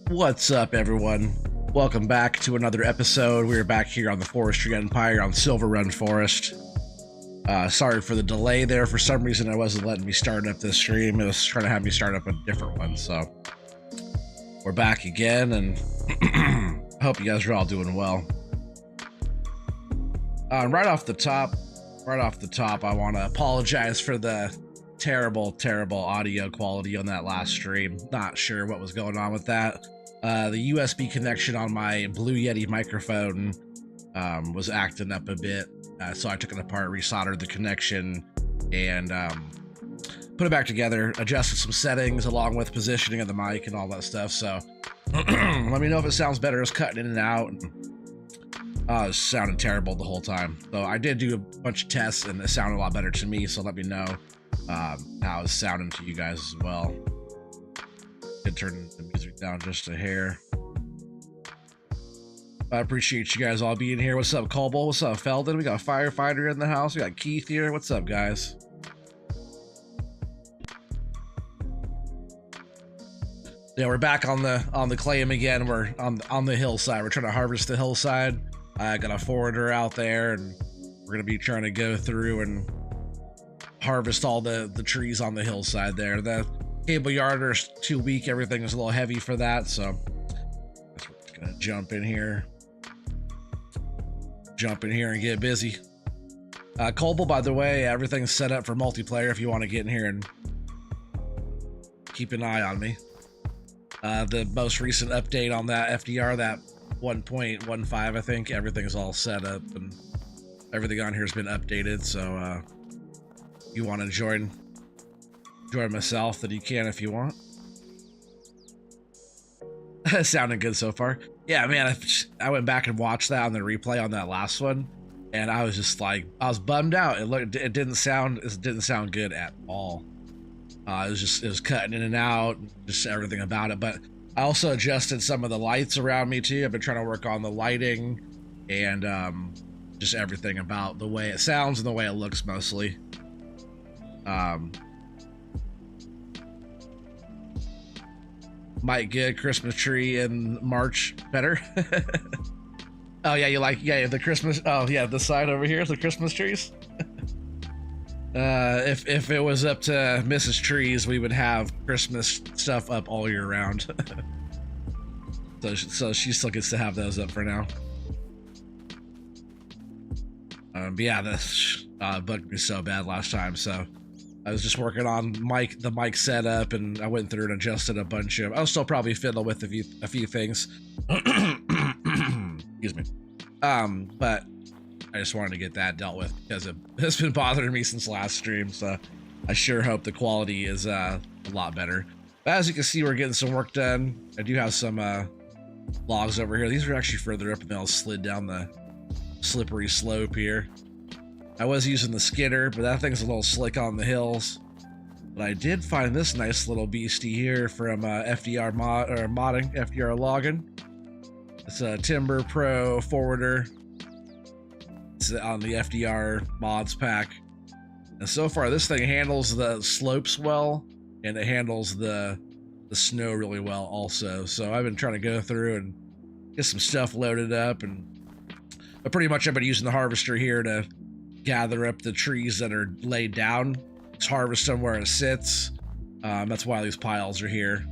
What's up, everyone? Welcome back to another episode. We're back here on the Forestry Empire on SILVERRUN Forest. Sorry for the delay there. For some reason, it wasn't letting me start up this stream. It was trying to have me start up a different one. So we're back again, and I hope you guys are all doing well. Right off the top, I want to apologize for the terrible audio quality on that last stream. Not sure what was going on with that. The USB connection on my Blue Yeti microphone was acting up a bit, so I took it apart, resoldered the connection, and put it back together, adjusted some settings along with positioning of the mic and all that stuff. So let me know if it sounds better. It's cutting in and out. It sounded terrible the whole time. So I did do a bunch of tests, and it sounded a lot better to me, so let me know how it's sounding to you guys as well. Could turn the music down just a hair. I appreciate you guys all being here. What's up, Colble? What's up, Feldon? We got a firefighter in the house. We got Keith here. What's up, guys? Yeah, we're back on the claim again. We're on the hillside. We're trying to harvest the hillside. I got a forwarder out there, and we're gonna be trying to go through and harvest all the trees on the hillside there. The cable yarder's too weak. Everything is a little heavy for that, so we're just gonna jump in here and get busy. Colble, by the way, everything's set up for multiplayer if you want to get in here and keep an eye on me. The most recent update on that FDR, that 1.15, I think, everything's all set up and everything on here has been updated, so you want to join myself, then you can if you want. Sounding good so far. Yeah, man, I went back and watched that on the replay on that last one, and I was just like, I was bummed out. It didn't sound good at all. It was cutting in and out, just everything about it. But I also adjusted some of the lights around me too. I've been trying to work on the lighting and just everything about the way it sounds and the way it looks mostly. Might get a Christmas tree in March better. Oh yeah, the Christmas. Oh yeah, the side over here, the Christmas trees. If it was up to Mrs. Trees, we would have Christmas stuff up all year round. so she still gets to have those up for now. But yeah, this bugged me so bad last time, so I was just working on the mic setup, and I went through and adjusted a bunch of. I'll still probably fiddle with a few things. Excuse me. But I just wanted to get that dealt with because it's been bothering me since last stream. So I sure hope the quality is a lot better. But as you can see, we're getting some work done. I do have some logs over here. These are actually further up, and they'll slid down the slippery slope here. I was using the skidder, but that thing's a little slick on the hills. But I did find this nice little beastie here from FDR modding, FDR logging. It's a Timber Pro forwarder. It's on the FDR mods pack. And so far, this thing handles the slopes well, and it handles the snow really well also. So I've been trying to go through and get some stuff loaded up, but pretty much I've been using the harvester here to gather up the trees that are laid down. Just harvest them where it sits. That's why these piles are here,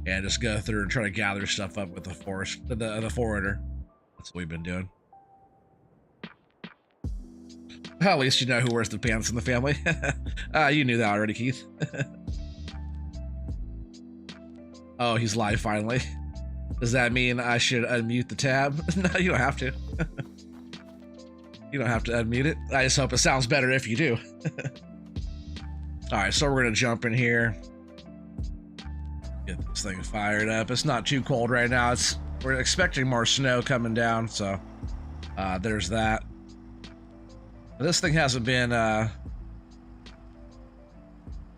and just go through and try to gather stuff up with the forwarder. That's what we've been doing. Well, at least you know who wears the pants in the family. You knew that already, Keith. Oh, he's live finally. Does that mean I should unmute the tab? No, you don't have to. You don't have to unmute it. I just hope it sounds better if you do. All right, so we're gonna jump in here. Get this thing fired up. It's not too cold right now. We're expecting more snow coming down, so there's that. This thing hasn't been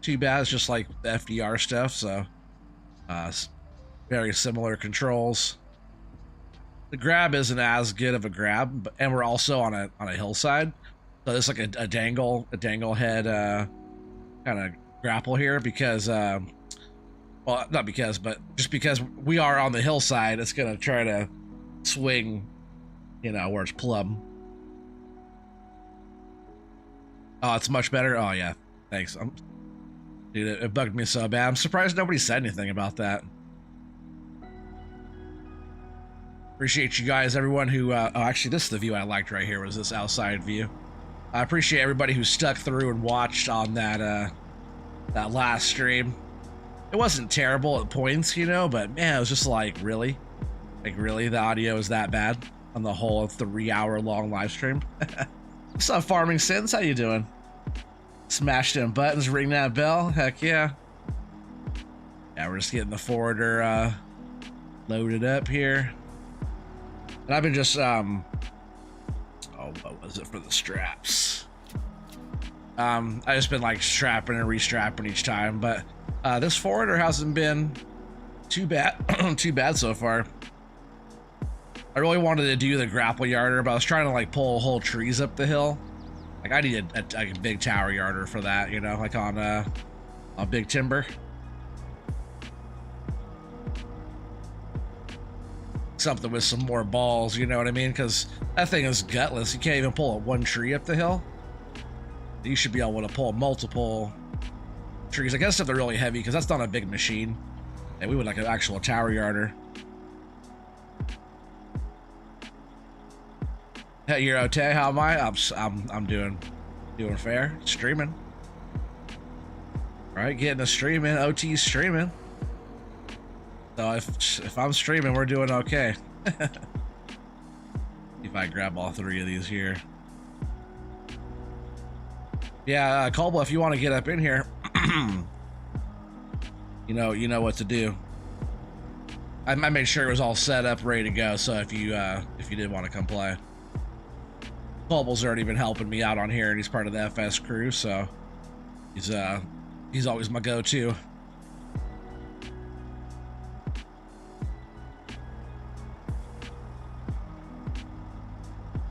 too bad. It's just like the FDR stuff, so very similar controls. The grab isn't as good of a grab, and we're also on a hillside, so it's like a dangle head kind of grapple here, because Well, not because, but just because we are on the hillside, it's gonna try to swing, you know, where it's plumb. Oh, it's much better. Oh yeah, thanks. Dude, it bugged me so bad. I'm surprised nobody said anything about that. Appreciate you guys, everyone who. Oh, actually, this is the view I liked right here. Was this outside view? I appreciate everybody who stuck through and watched on that that last stream. It wasn't terrible at points, you know, but man, it was just like, really? Like, really? The audio is that bad on the whole 3-hour-long live stream? What's up, Farming Sins? How you doing? Smash them buttons, ring that bell. Heck yeah. Yeah, we're just getting the forwarder loaded up here. And I've been just, oh, what was it for the straps? I just been like strapping and restrapping each time, but this forwarder hasn't been too bad, too bad so far. I really wanted to do the grapple yarder, but I was trying to like pull whole trees up the hill. Like I needed a big tower yarder for that, you know, like on big timber. Something with some more balls, you know what I mean? Because that thing is gutless. You can't even pull one tree up the hill. You should be able to pull multiple trees. I guess if they're really heavy, because that's not a big machine. And we would like an actual tower yarder. Hey, you're okay? How am I? I'm doing fair. Streaming. Right, getting a stream in. OT's streaming. So if I'm streaming, we're doing okay. If I grab all 3 of these here. Yeah, Colby, if you want to get up in here, you know what to do. I made sure it was all set up, ready to go. So if you did want to come play, Colby's already been helping me out on here, and he's part of the FS crew, so he's always my go-to.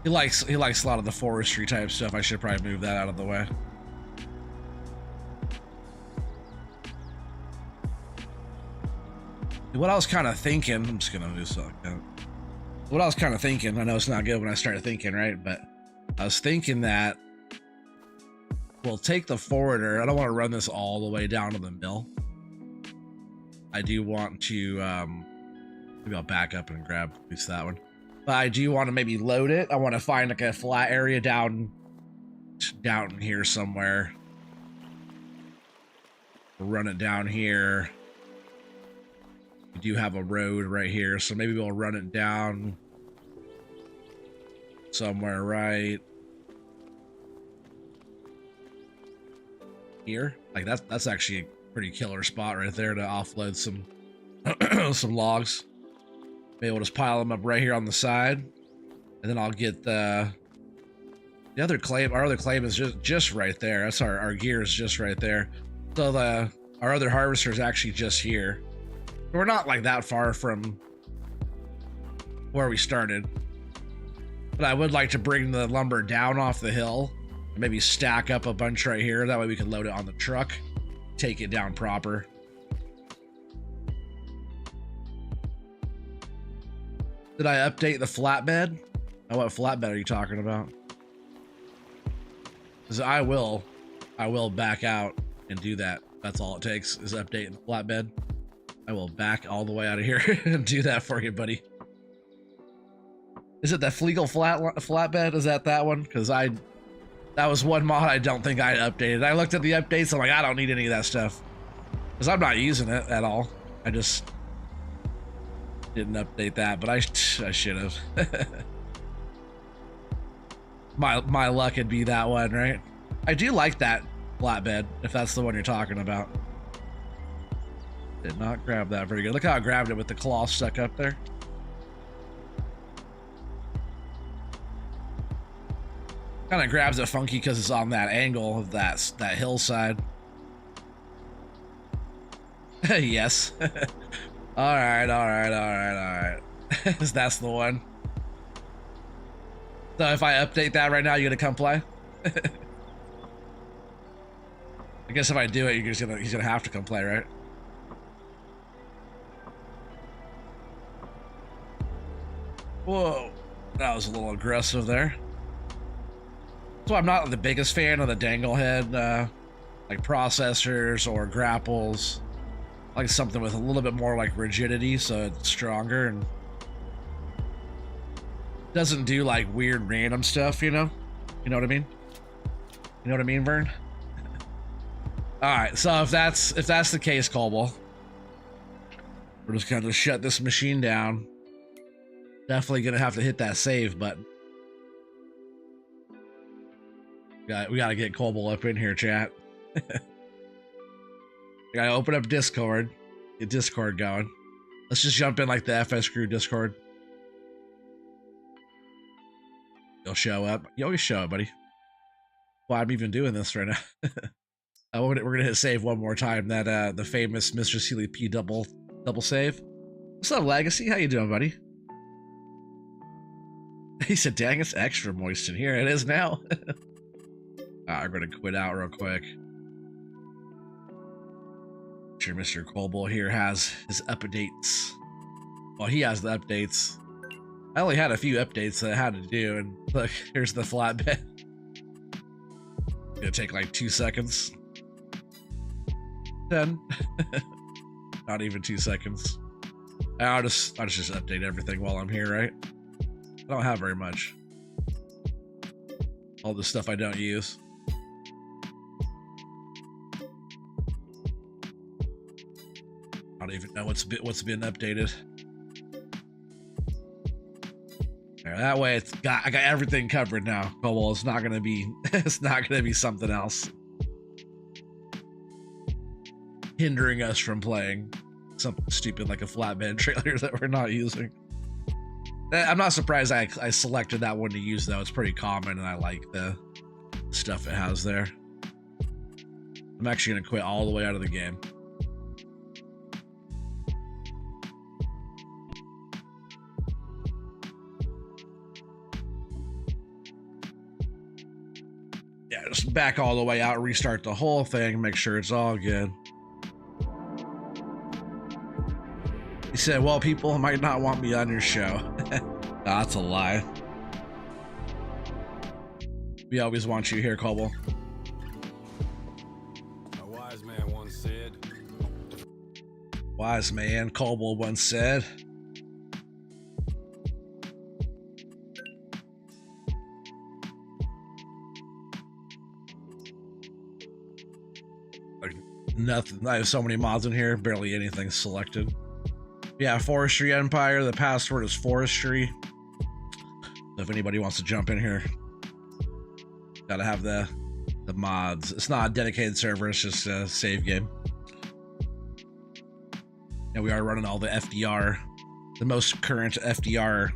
He likes a lot of the forestry type stuff. I should probably move that out of the way. What I was kind of thinking, I'm just gonna do something. What I was kind of thinking, I know it's not good when I started thinking, right? But I was thinking that we'll take the forwarder. I don't want to run this all the way down to the mill. I do want to, maybe I'll back up and grab at least that one. But I do want to maybe load it. I want to find like a flat area down here somewhere. We'll run it down here. We do have a road right here, so maybe we'll run it down somewhere right here. Like that's actually a pretty killer spot right there to offload some some logs. Maybe we'll just pile them up right here on the side, and then I'll get the other claim. Our other claim is just right there. That's our gear is just right there. So our other harvester is actually just here. We're not like that far from where we started, but I would like to bring the lumber down off the hill and maybe stack up a bunch right here. That way we can load it on the truck, take it down proper. Did I update the flatbed? Oh, what flatbed are you talking about? Because I will back out and do that. That's all it takes is updating the flatbed. I will back all the way out of here and do that for you, buddy. Is it the Flegel flatbed? Is that one? Because that was one mod I don't think I updated. I looked at the updates. I'm like, I don't need any of that stuff because I'm not using it at all. I just didn't update that, but I should have. my luck would be that one, right? I do like that flatbed, if that's the one you're talking about. Did not grab that very good. Look how I grabbed it with the claw stuck up there. Kind of grabs it funky because it's on that angle of that hillside. Yes. All right. That's the one. So if I update that right now, you gonna come play? I guess if I do it, he's gonna have to come play, right? Whoa, that was a little aggressive there. So I'm not the biggest fan of the dangle head, like processors or grapples. I like something with a little bit more like rigidity, so it's stronger and doesn't do like weird random stuff, you know? You know what I mean? You know what I mean, Vern? All right, so if that's the case, Colwell, we're just gonna shut this machine down. Definitely gonna have to hit that save button. We gotta get Colwell up in here, chat. We gotta open up Discord, get Discord going. Let's just jump in like the FS crew Discord. You'll show up. You always show up, buddy. Why I'm even doing this right now. We're gonna hit save one more time. That the famous Mr. Sealy P double save. What's up, Legacy? How you doing, buddy? He said, "Dang, it's extra moist in here." It is now. I'm gonna quit out real quick. Sure, Mr. Colwell here has his updates. Well, he has the updates. I only had a few updates that I had to do, and look, here's the flatbed. It'll take like 2 seconds. 10. Not even 2 seconds. I'll just update everything while I'm here, right? I don't have very much. All the stuff I don't use. I don't even know what's been updated. There, that way I got everything covered now. Oh well, it's not gonna be something else hindering us from playing something stupid like a flatbed trailer that we're not using. I'm not surprised I selected that one to use though. It's pretty common and I like the stuff it has there. I'm actually gonna quit all the way out of the game. Yeah, just back all the way out, restart the whole thing, make sure it's all good. He said, well, people might not want me on your show. No, that's a lie. We always want you here, Colwell. A wise man once said. Wise man, Colwell once said. Like nothing. I have so many mods in here, barely anything selected. Yeah, Forestry Empire. The password is Forestry. If anybody wants to jump in here, gotta have the mods. It's not a dedicated server, it's just a save game. And we are running all the FDR, the most current FDR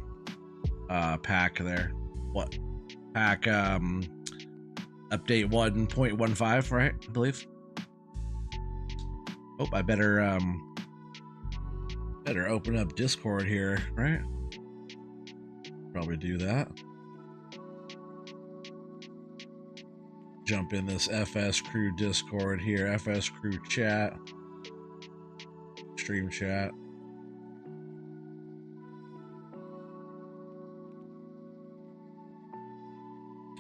pack there. What? Pack update 1.15, right? I believe. Oh, I better open up Discord here, right? Probably do that. Jump in this FS crew Discord here, FS crew chat, stream chat.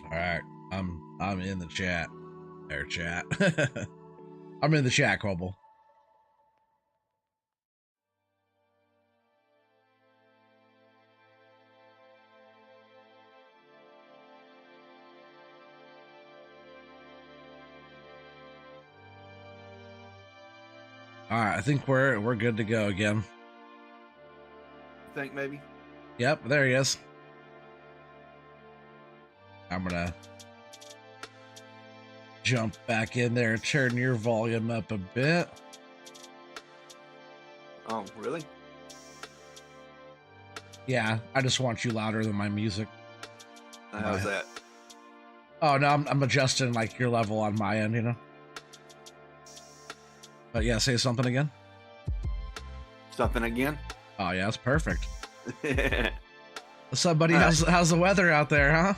All right, I'm in the chat. There, chat. I'm in the chat, Colwell. All right, I think we're good to go again. Think maybe? Yep, there he is. I'm gonna jump back in there and turn your volume up a bit. Oh, really? Yeah, I just want you louder than my music. How's that? Oh no, I'm adjusting like your level on my end, you know. But yeah, say something again. Something again? Oh yeah, that's perfect. What's up, buddy? How's the weather out there, huh?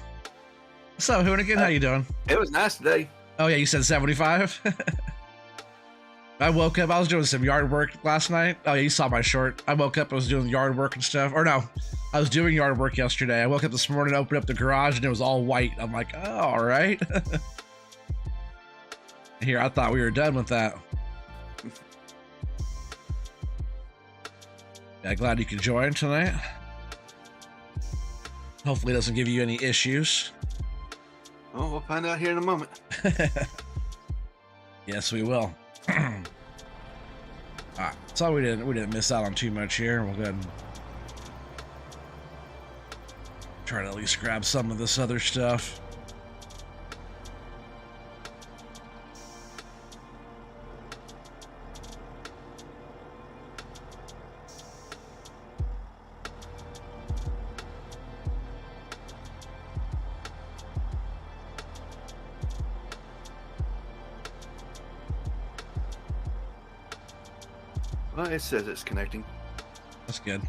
What's up, Hoonigan? How you doing? It was nice today. Oh yeah, you said 75? I woke up, I was doing some yard work last night. Oh yeah, you saw my short. I woke up, I was doing yard work and stuff. Or no, I was doing yard work yesterday. I woke up this morning, opened up the garage, and it was all white. I'm like, oh, all right. Here, I thought we were done with that. Yeah, glad you could join tonight. Hopefully it doesn't give you any issues. Oh, we'll find out here in a moment. Yes, we will. Alright, so we didn't miss out on too much here. We'll go ahead and try to at least grab some of this other stuff. Well, it says it's connecting. That's good.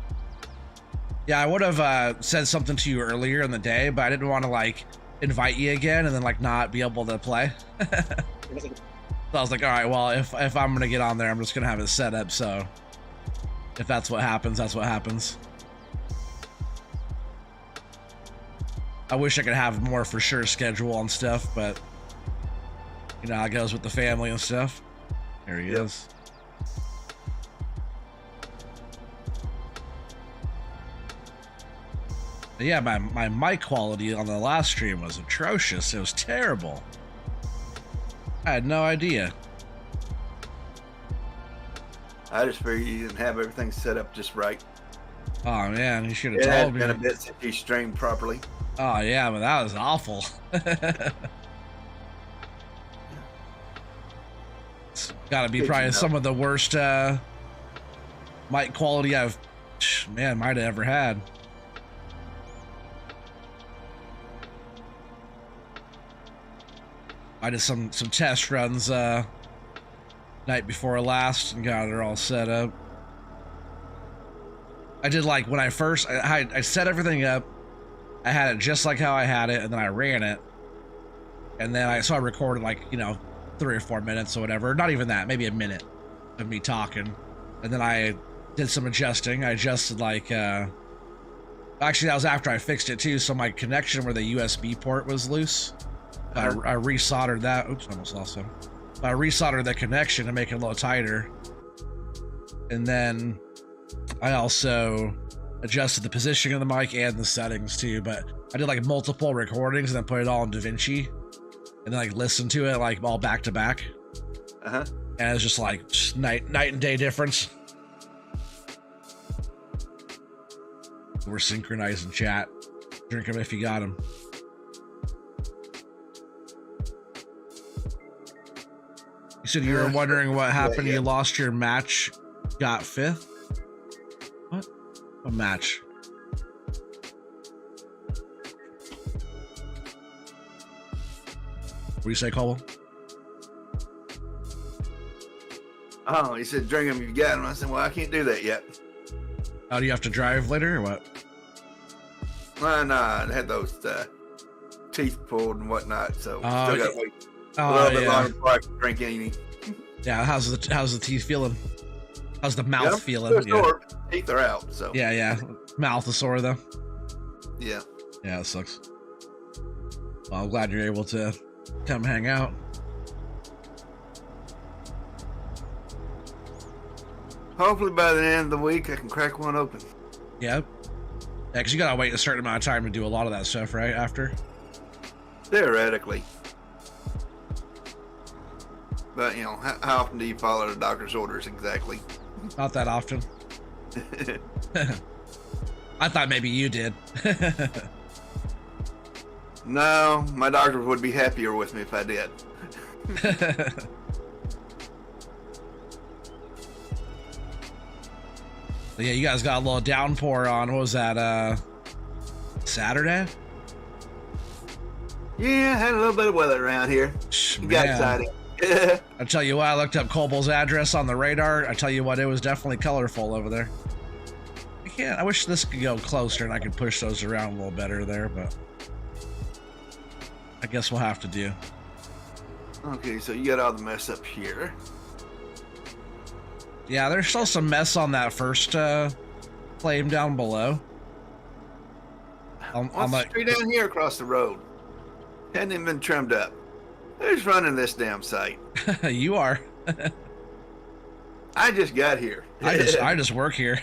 Yeah, I would have said something to you earlier in the day, but I didn't want to like invite you again and then like not be able to play. So I was like, all right, well, if I'm gonna get on there, I'm just gonna have it set up. So if that's what happens, that's what happens. I wish I could have more for sure schedule on stuff, but you know how it goes with the family and stuff. There he is. But yeah, my mic quality on the last stream was atrocious. It was terrible. I had no idea. I just figured you didn't have everything set up just right. Oh man, you should have It had told me. been a bit since you streamed properly. Oh yeah, but that was awful. It's gotta be probably some of the worst mic quality I've might have ever had. I did some test runs night before last and got it all set up. I did like when I first I set everything up. I had it just like how I had it, and then I ran it, and then I recorded like 3 or 4 minutes or whatever. Not even that, maybe a minute of me talking, and then I did some adjusting. I adjusted like actually that was after I fixed it too. So my connection where the USB port was loose. I resoldered that. Oops, I almost lost him. I resoldered the connection to make it a little tighter. And then I also adjusted the positioning of the mic and the settings too. But I did like multiple recordings and then put it all in DaVinci. And then like listened to it like all back to back. And it was just like night and day difference. We're synchronized in chat. Drink them if you got them. You said you were wondering what happened. You lost your match, got 5th. What? A match? What do you say, Cole? Oh, he said, drink them, you got them. I said, well, I can't do that yet. Oh, do you have to drive later or what? Well, no, I had those teeth pulled and whatnot, so still got to wait a little bit longer before I can drink any. Yeah, how's the teeth feeling? How's the mouth feeling? Sore, teeth are out, so. Yeah. Mouth is sore though. Yeah. Yeah, it sucks. Well, I'm glad you're able to come hang out. Hopefully by the end of the week I can crack one open. Yep. Yeah, because you gotta wait a certain amount of time to do a lot of that stuff, right? After? Theoretically. But, how often do you follow the doctor's orders exactly? Not that often. I thought maybe you did. No, my doctor would be happier with me if I did. Yeah, you guys got a little downpour on, what was that, Saturday? Yeah, I had a little bit of weather around here. You got excited. I tell you what, I looked up Cobal's address on the radar. I tell you what, it was definitely colorful over there. I wish this could go closer and I could push those around a little better there, but I guess we'll have to do. Okay, so you got all the mess up here. Yeah, there's still some mess on that first flame down below. What's the tree down here across the road? Hadn't even been trimmed up. Who's running this damn site? You are. I just got here. I just work here.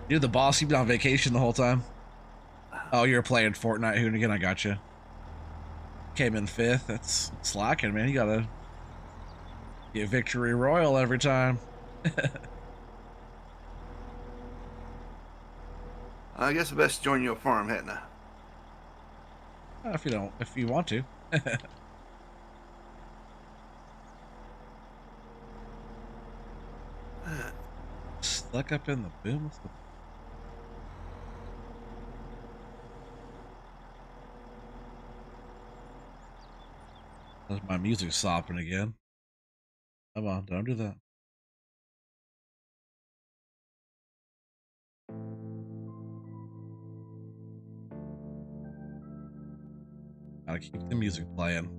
You're the boss. You've been on vacation the whole time. Oh, you're playing Fortnite Hoonigan. I got you. Came in 5th. That's slacking, man. You gotta get victory royal every time. I guess I best join your farm, hadn't I? If you want to. Stuck up in the boom. My music's stopping again. Come on, don't do that. Gotta keep the music playing.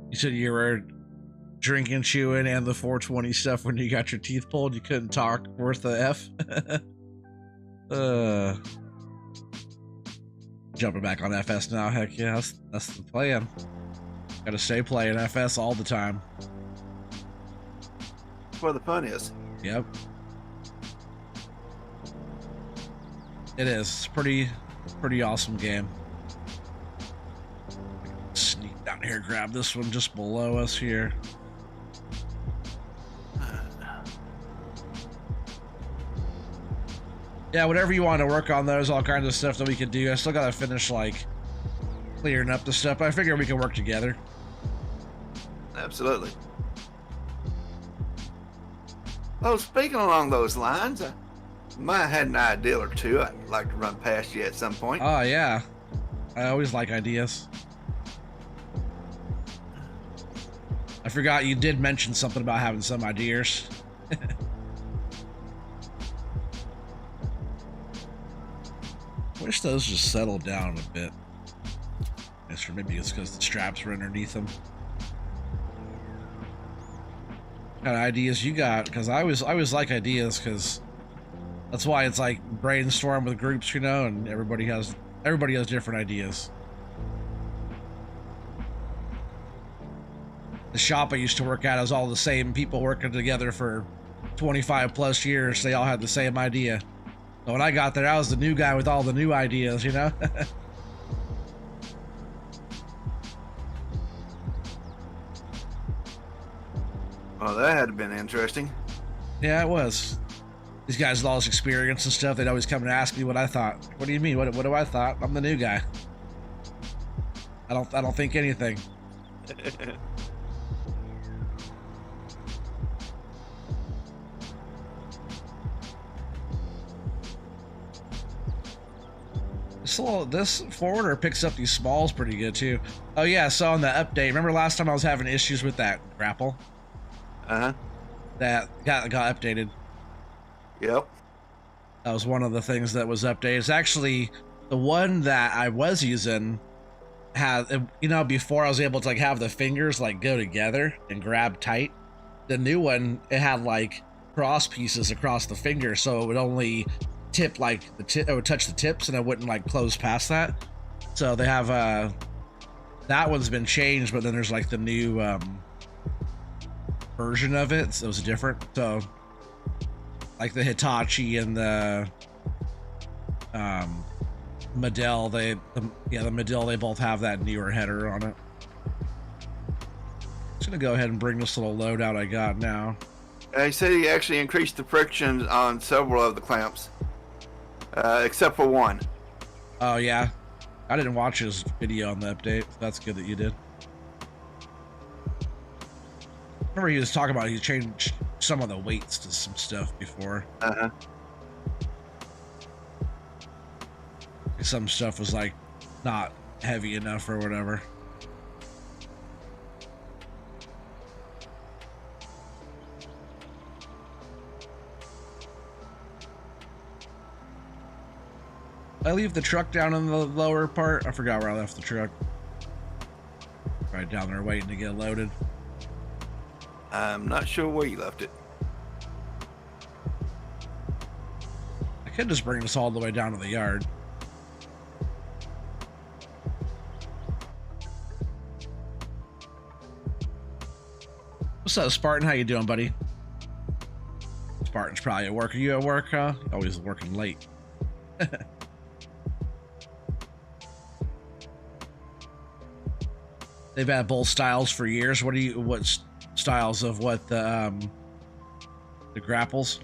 You said you were drinking, chewing, and the 420 stuff when you got your teeth pulled. You couldn't talk worth the F. Jumping back on FS now. Heck yeah, that's the plan. Gotta stay playing FS all the time. That's where the fun is. Yep. It is. It's pretty awesome game. Sneak down here, grab this one just below us here. Yeah, whatever you want to work on, there's all kinds of stuff that we could do. I still gotta finish like clearing up the stuff. I figure we can work together. Absolutely. Oh, speaking along those lines, I might have had an idea or two I'd like to run past you at some point. Oh yeah, I always like ideas. I forgot you did mention something about having some ideas. Wish those just settled down a bit. Or maybe it's because the straps were underneath them. What kind of ideas you got? Because I always like ideas, because that's why it's like brainstorm with groups, you know, and everybody has different ideas. The shop I used to work at is all the same people working together for 25 plus years. They all had the same idea. So when I got there, I was the new guy with all the new ideas, you know? Well, that had been interesting. Yeah, it was. These guys with all this experience and stuff, they'd always come and ask me what I thought. What do you mean? What do I thought? I'm the new guy. I don't think anything. This forwarder picks up these smalls pretty good too. Oh yeah, so on the update, remember last time I was having issues with that grapple? Uh-huh. That got updated. Yep. That was one of the things that was updated. It's actually the one that I was using had, you know, before I was able to like have the fingers like go together and grab tight. The new one, it had like cross pieces across the finger, so it would only tip like it would touch the tips and it wouldn't like close past that. So they have that one's been changed, but then there's like the new version of it, so it was different. So like the Hitachi and the Medill, the Medill, they both have that newer header on it. Just gonna go ahead and bring this little loadout I got now. He said he actually increased the friction on several of the clamps, except for one. Oh yeah, I didn't watch his video on the update. That's good that you did. Remember he was talking about he changed some of the weights to some stuff before. Uh-huh. Some stuff was like not heavy enough or whatever. I leave the truck down in the lower part. I forgot where I left the truck. Right down there waiting to get loaded. I'm not sure where you left it. I could just bring this all the way down to the yard. What's up, Spartan? How you doing, buddy? Spartan's probably at work. Are you at work, huh? Always working late. They've had both styles for years. What styles of what the grapples?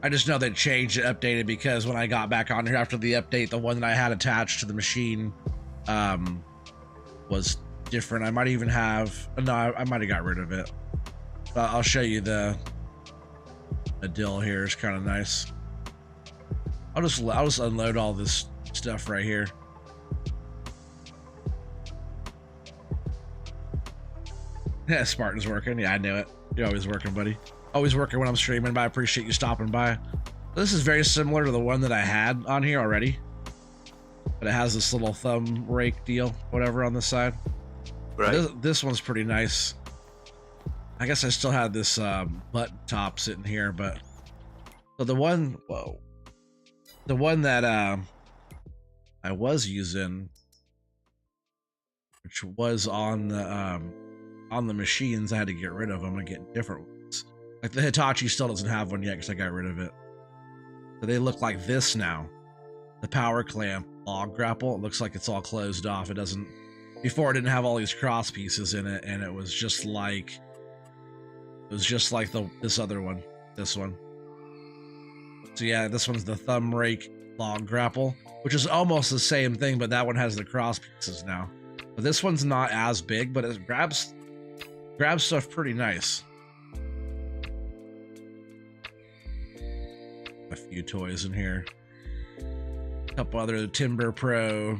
I just know they changed it, updated, because when I got back on here after the update, the one that I had attached to the machine was different. I might even have, no, I might have got rid of it. I'll show you the dill here. It's kind of nice. I'll just unload all this stuff right here. Yeah, Spartan's working. Yeah, I knew it. You're always working, buddy. Always working when I'm streaming, but I appreciate you stopping by. This is very similar to the one that I had on here already, but it has this little thumb rake deal, whatever, on the side. Right. This one's pretty nice. I guess I still had this button top sitting here, but so the one, the one that I was using, which was on the machines, I had to get rid of them and get different ones. Like the Hitachi still doesn't have one yet because I got rid of it. So they look like this now. The power clamp log grapple, it looks like it's all closed off. It doesn't. Before, it didn't have all these cross pieces in it, and it was just like this other one, this one. So yeah, this one's the thumb rake log grapple, which is almost the same thing, but that one has the cross pieces now. But this one's not as big, but it grabs stuff pretty nice. A few toys in here. A couple other Timber Pro.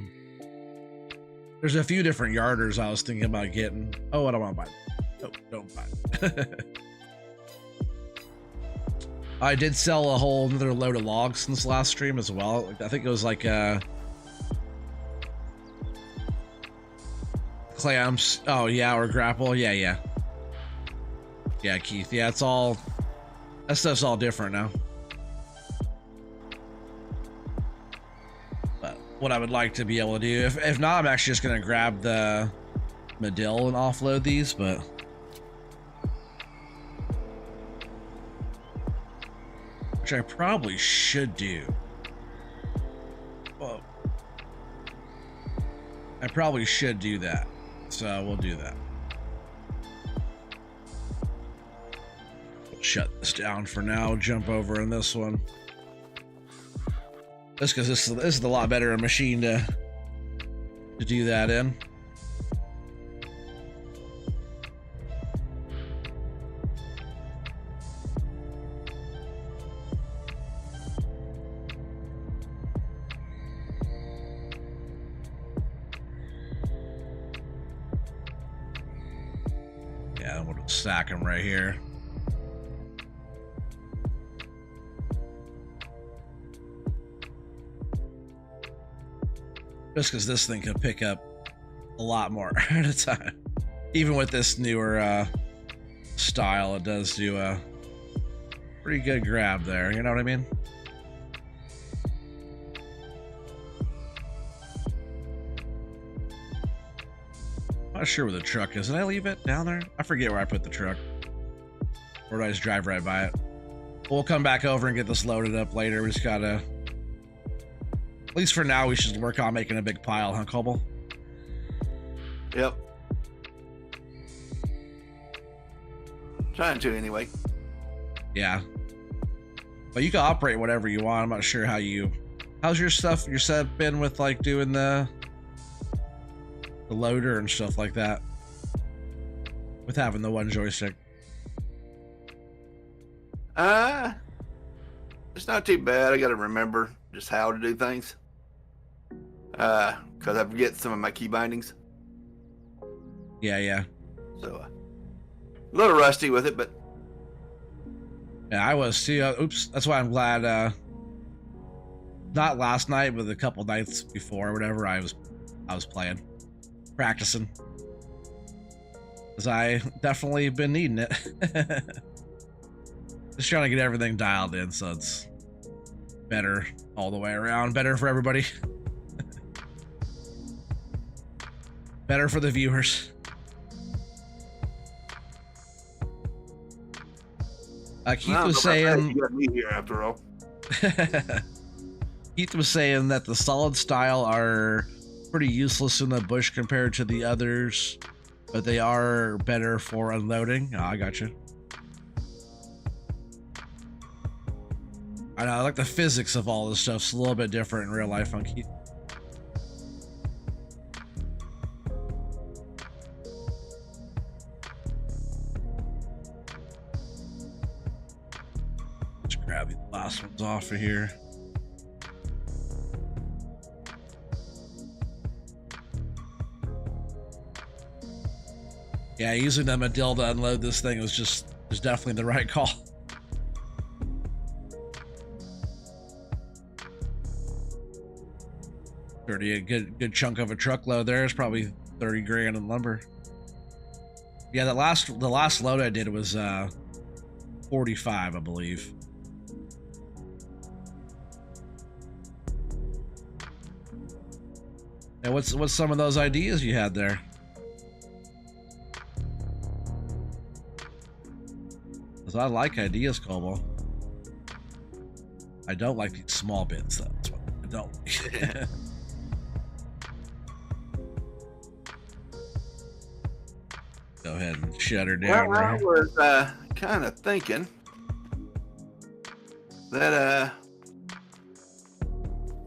There's a few different yarders I was thinking about getting. Oh, I don't want to buy them. Nope, don't buy them. I did sell a whole another load of logs since last stream as well. I think it was like clamps. Oh yeah, or grapple. Yeah, Keith. Yeah, it's all, that stuff's all different now. But what I would like to be able to do, if not, I'm actually just gonna grab the Medill and offload these, but which I probably should do. Whoa. I probably should do that. So we'll do that. Shut this down for now. Jump over in this one. Just because this is a lot better a machine to do that in. Yeah, we'll stack them right here. Just because this thing can pick up a lot more at a time. Even with this newer style, it does do a pretty good grab there, you know what I mean? Not sure where the truck is. Did I leave it down there? I forget where I put the truck. Or did I just drive right by it? We'll come back over and get this loaded up later. We just gotta, at least for now, we should work on making a big pile, huh, Cobble? Yep. Trying to, anyway. Yeah. But you can operate whatever you want. I'm not sure how you... How's your stuff, your setup been with, like, doing the loader and stuff like that? With having the one joystick? It's not too bad. I gotta remember just how to do things. Because I forget some of my key bindings. Yeah. So, a little rusty with it, but... Yeah, I was too. Oops. That's why I'm glad, not last night, but a couple nights before, whatever, I was playing. practicing. Because I definitely been needing it. Just trying to get everything dialed in so it's better all the way around. Better for everybody. Better for the viewers. Keith was saying... You got me here after all. Keith was saying that the solid style are pretty useless in the bush compared to the others, but they are better for unloading. Oh, I got you. I know, I like the physics of all this stuff's a little bit different in real life on Keith. Let's grab these last ones off of here. Yeah, using the Medill to unload this thing was definitely the right call. Pretty a good chunk of a truckload there. It's probably 30 grand in lumber. Yeah, the last load I did was 45, I believe. And what's some of those ideas you had there? Because I like ideas, Kobo. I don't like these small bits, though. That's what I don't like. Go ahead and shut her down. Well, right I was kind of thinking that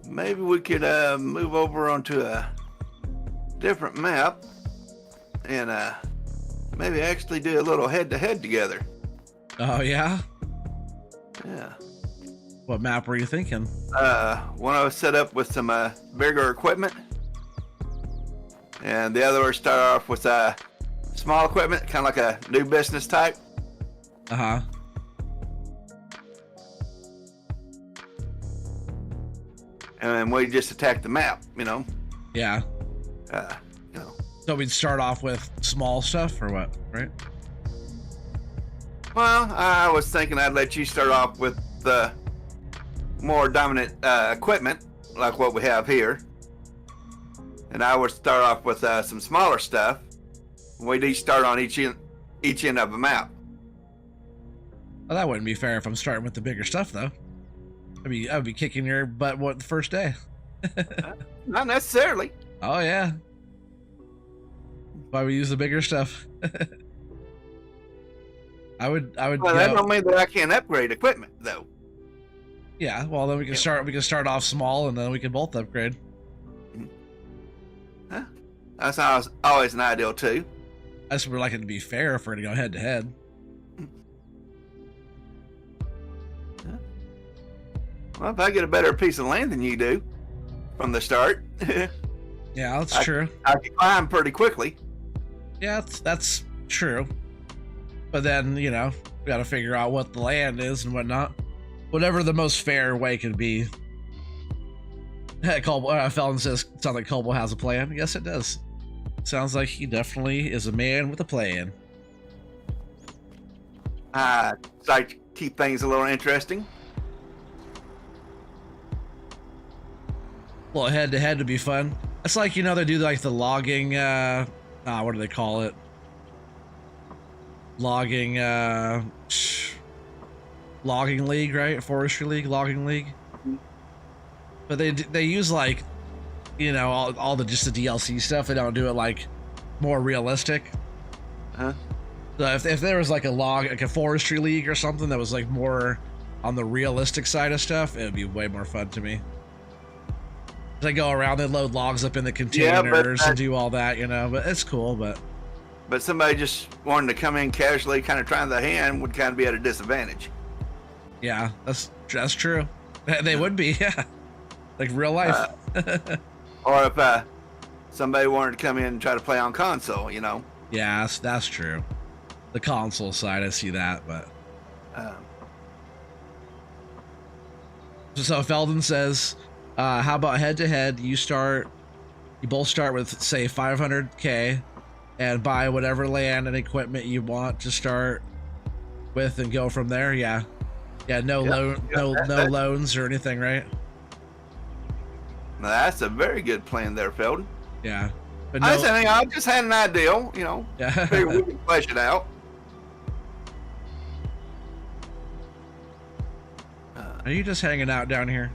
maybe we could move over onto a different map and maybe actually do a little head-to-head together. Oh, yeah? Yeah. What map were you thinking? One I was set up with some bigger equipment, and the other one start off with small equipment, kind of like a new business type. Uh-huh. And then we just attack the map, you know. Yeah. You know. So we'd start off with small stuff or what, right? Well, I was thinking I'd let you start off with the more dominant equipment, like what we have here. And I would start off with some smaller stuff. We'd each start on each end of a map. Well, that wouldn't be fair if I'm starting with the bigger stuff, though. I'd be kicking your butt the first day. Not necessarily. Oh, yeah. Why we use the bigger stuff? I would. Well, that don't mean that I can't upgrade equipment, though. Yeah, well, then we can start. We can start off small, and then we can both upgrade. Huh? That's always an ideal too. I just would like it to be fair if we're gonna go head to head. Well, if I get a better piece of land than you do from the start, yeah, that's true. I can climb pretty quickly. Yeah, that's true. But then, you know, we got to figure out what the land is and whatnot. Whatever the most fair way can be. Felon says, sounds like Colbo has a plan. Yes, it does. Sounds like he definitely is a man with a plan. So I keep things a little interesting. Well, head to head to be fun. It's like, you know, they do like the logging, what do they call it? Logging league, right? Forestry league, logging league. But they use like, you know, all the just the DLC stuff. They don't do it like more realistic. Huh? So if there was like a forestry league or something that was like more on the realistic side of stuff, it would be way more fun to me. They go around, they load logs up in the containers and do all that, you know. But it's cool, But somebody just wanting to come in casually, kind of trying the hand, would kind of be at a disadvantage. Yeah, that's true. They would be, yeah, like real life. Or if somebody wanted to come in and try to play on console, you know. Yeah, that's true. The console side, I see that, but. So Felden says, "How about head to head? You start You both start with, say, 500K and buy whatever land and equipment you want to start with and go from there. Yeah. Yeah, no loans or anything, right? Now, that's a very good plan there, Felton. Yeah. But I just had an idea, you know. Yeah. Figure we can flesh it out. Are you just hanging out down here?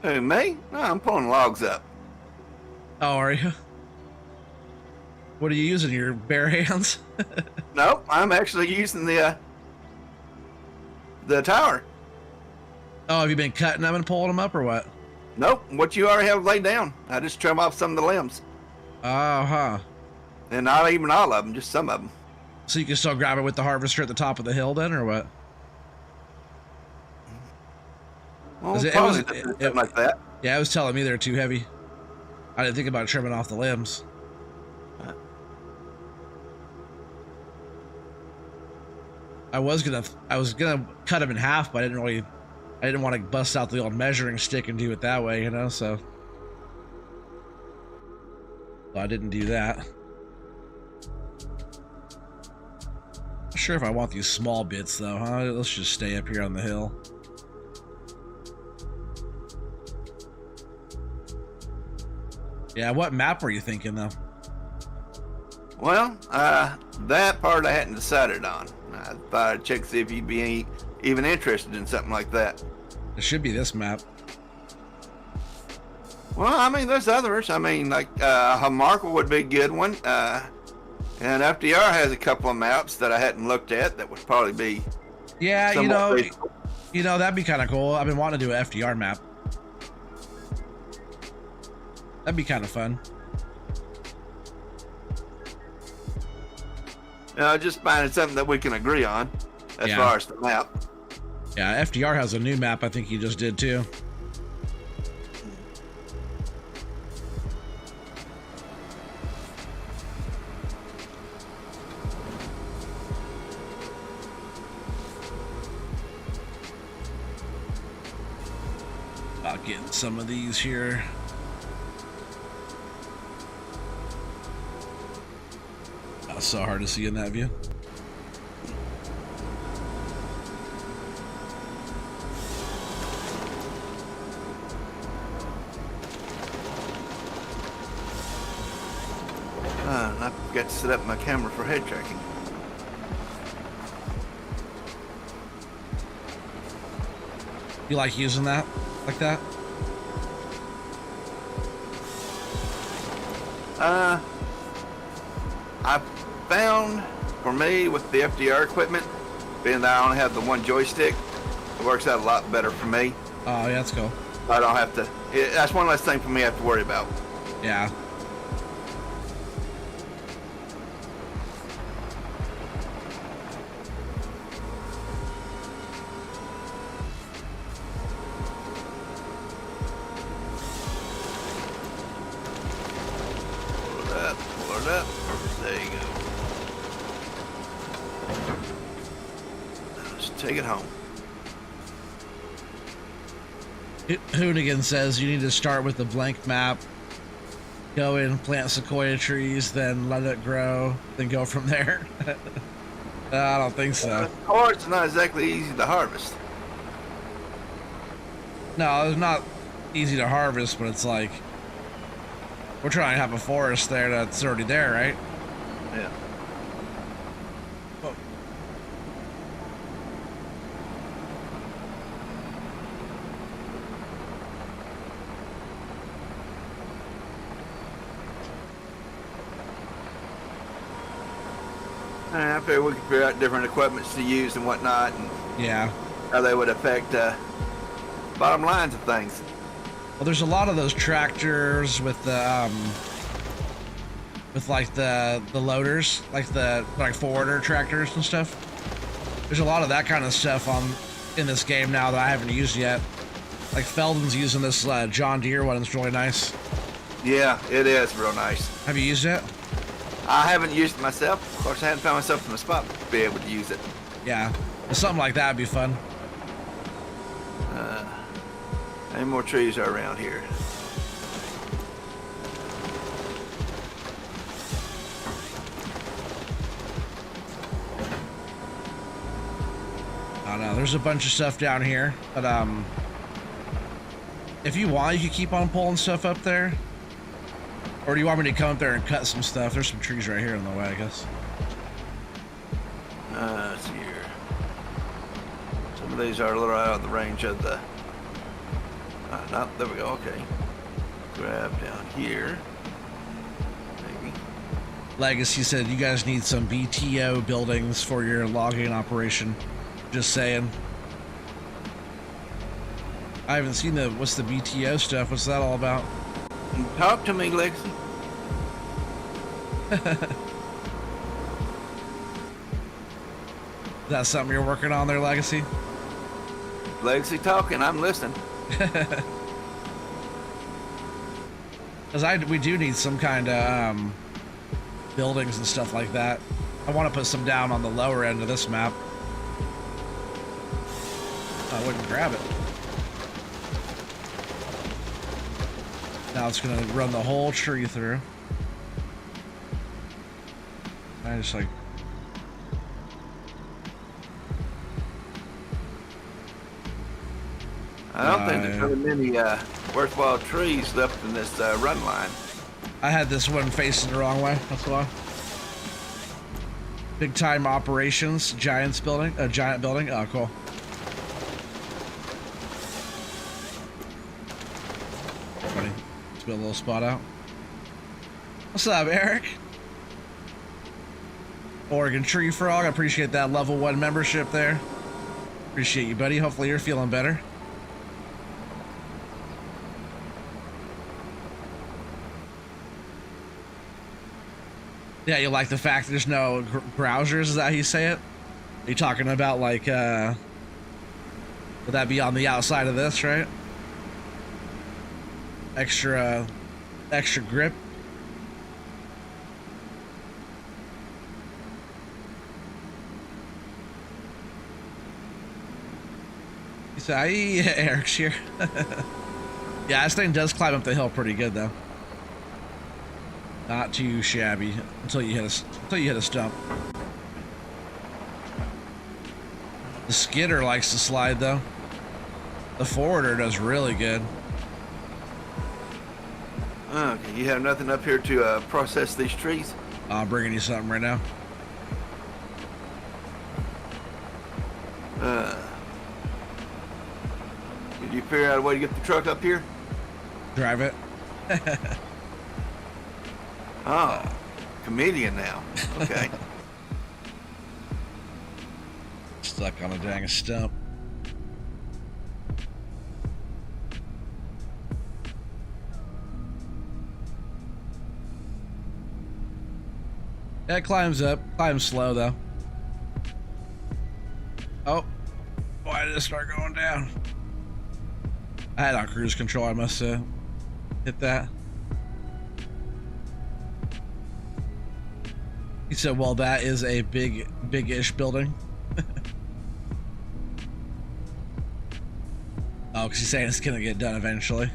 Who, me? No, I'm pulling logs up. Oh, are you? What are you using? Your bare hands? Nope, I'm actually using the tower. Oh, have you been cutting them and pulling them up or what? Nope, what you already have laid down. I just trim off some of the limbs. Oh, huh. And not even all of them, just some of them. So you can still grab it with the harvester at the top of the hill then, or what? Well, It something like that. Yeah, it was telling me they're too heavy. I didn't think about trimming off the limbs. I was gonna cut them in half, but I didn't want to bust out the old measuring stick and do it that way, you know. So I didn't do that. Not sure if I want these small bits though, huh? Let's just stay up here on the hill. Yeah, what map were you thinking though? Well, that part I hadn't decided on. I thought I'd check to see if you'd be even interested in something like that. It should be this map. Well, I mean, there's others. I mean, like Hamarkle would be a good one. And FDR has a couple of maps that I hadn't looked at that would probably be. Yeah, you know, that'd be kind of cool. I've been wanting to do an FDR map. That'd be kind of fun. Just finding something that we can agree on as far as the map. Yeah, FDR has a new map I think he just did too. I'll get some of these here. That's so hard to see in that view. And I forgot to set up my camera for head tracking. You like using that like that? I found for me with the FDR equipment, being that I only have the one joystick, it works out a lot better for me. Oh, yeah, that's cool. I don't have to. That's one less thing for me I have to worry about. Yeah. Pull it up. There you go. Let's take it home. Hoonigan says you need to start with a blank map, go in, plant sequoia trees, then let it grow, then go from there. I don't think so. Of course, it's not exactly easy to harvest. No, it's not easy to harvest, but it's like we're trying to have a forest there that's already there, right? Yeah. Whoa. After we can figure out different equipments to use and whatnot, and Yeah. how they would affect bottom lines of things. Well, there's a lot of those tractors with the with like the loaders, like forwarder tractors and stuff. There's a lot of that kind of stuff in this game now that I haven't used yet. Like Feldon's using this John Deere one. It's really nice. Yeah, it is real nice. Have you used it? I haven't used it myself. Of course, I hadn't found myself in a spot to be able to use it. Yeah, well, something like that would be fun. Any more trees are around here? I know there's a bunch of stuff down here, but if you want, you can keep on pulling stuff up there. Or do you want me to come up there and cut some stuff? There's some trees right here in the way, I guess. Let's see here. Some of these are a little out of the range of the. There we go. Okay. Grab down here. Maybe. Legacy said you guys need some BTO buildings for your logging operation. Just saying. I haven't seen what's the BTO stuff? What's that all about? Talk to me, Lexi. Is that something you're working on there, Legacy? Lexi talking, I'm listening. Because we do need some kind of buildings and stuff like that. I want to put some down on the lower end of this map. I wouldn't grab it. Now it's going to run the whole tree through. I just like... I don't think there's very many worthwhile trees left in this run line. I had this one facing the wrong way, that's why. Big time operations, giant building. Oh, cool. Funny. Let's build a little spot out. What's up, Eric? Oregon Tree Frog, I appreciate that level 1 membership there. Appreciate you, buddy. Hopefully you're feeling better. Yeah, you like the fact there's no browsers? Is that how you say it? Are you talking about like, would that be on the outside of this, right? Extra grip. You say, yeah, Eric's here. Yeah, this thing does climb up the hill pretty good though. Not too shabby until you hit a stump. The skidder likes to slide though. The forwarder does really good. Okay, you have nothing up here to process these trees? I'm bringing you something right now. Did you figure out a way to get the truck up here? Drive it. Oh, comedian now. Okay. Stuck on a dang stump. Yeah, it climbs up. Climbs slow though. Oh, why did it start going down? I had on cruise control. I must have hit that. He said, well, that is a big-ish building. Oh, because he's saying it's going to get done eventually.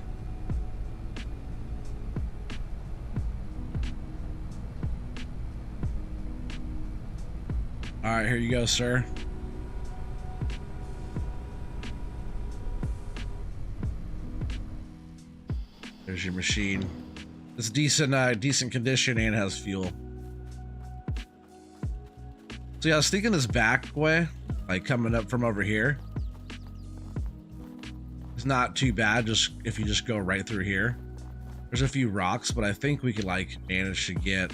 All right, here you go, sir. There's your machine. It's decent condition and has fuel. So yeah, I was thinking this back way, like coming up from over here, it's not too bad. Just if you just go right through here, there's a few rocks, but I think we could like manage to get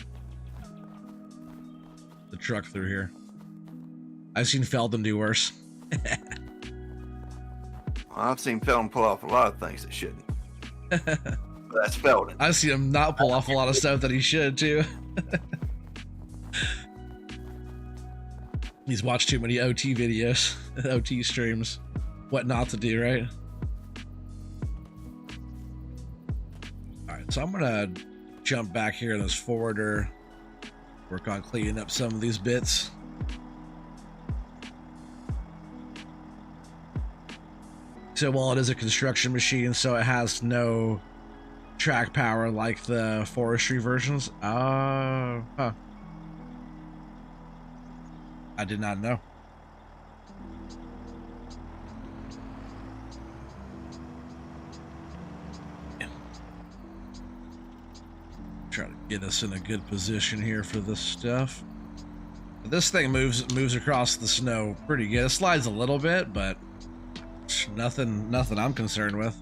the truck through here. I've seen Feldon do worse. Well, I've seen Feldon pull off a lot of things that shouldn't. But that's Feldon. I've seen him not pull off a lot of stuff that he should too. He's watched too many OT videos, OT streams, what not to do, right? All right, so I'm gonna jump back here in this forwarder, work on cleaning up some of these bits. So while it is a construction machine, so it has no track power like the forestry versions. Huh. I did not know. Get us in a good position here for this stuff. This thing moves across the snow pretty good. It slides a little bit, but nothing I'm concerned with.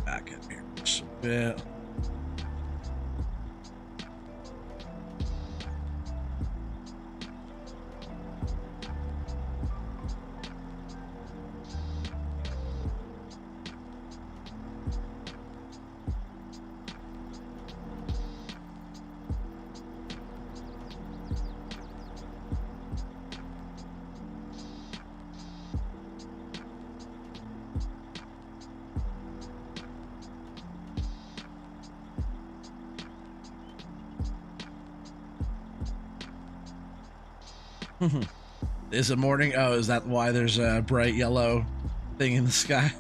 Back in here just a bit. Is it morning? Oh, is that why there's a bright yellow thing in the sky?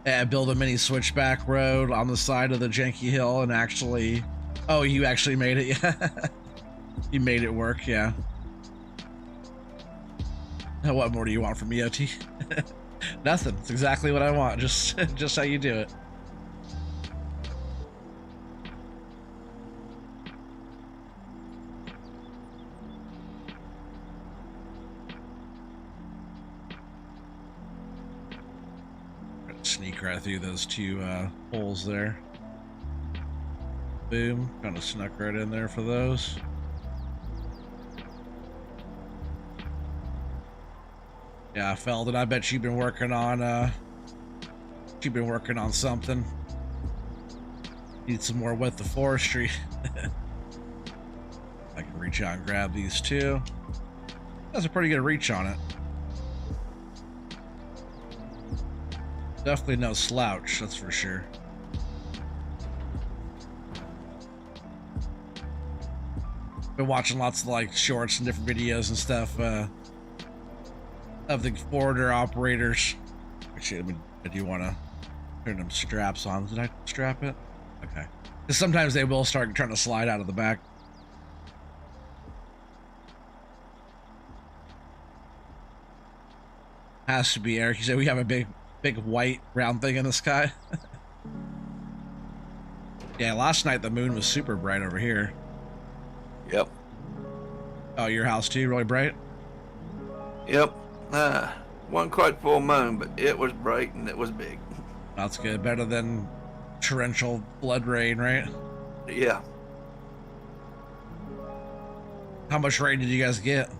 Yeah, build a mini switchback road on the side of the janky hill and actually... Oh, you actually made it, yeah. You made it work, yeah. What more do you want from me, OT? Nothing. It's exactly what I want. Just how you do it. Sneak right through those two holes there. Boom. Kind of snuck right in there for those. Yeah, Feldon, I bet you've been working on something. Need some more with the forestry. I can reach out and grab these two. That's a pretty good reach on it. Definitely no slouch, that's for sure. Been watching lots of like shorts and different videos and stuff of the forwarder operators. Actually, I do want to turn them straps on. Did I strap it? Okay. Because sometimes they will start trying to slide out of the back. Has to be, Eric. You said we have a big white round thing in the sky. Yeah, last night the moon was super bright over here. Yep. Oh, your house too? Really bright? Yep. Wasn't quite full moon, but it was bright and it was big. That's good. Better than torrential blood rain, right? Yeah. How much rain did you guys get?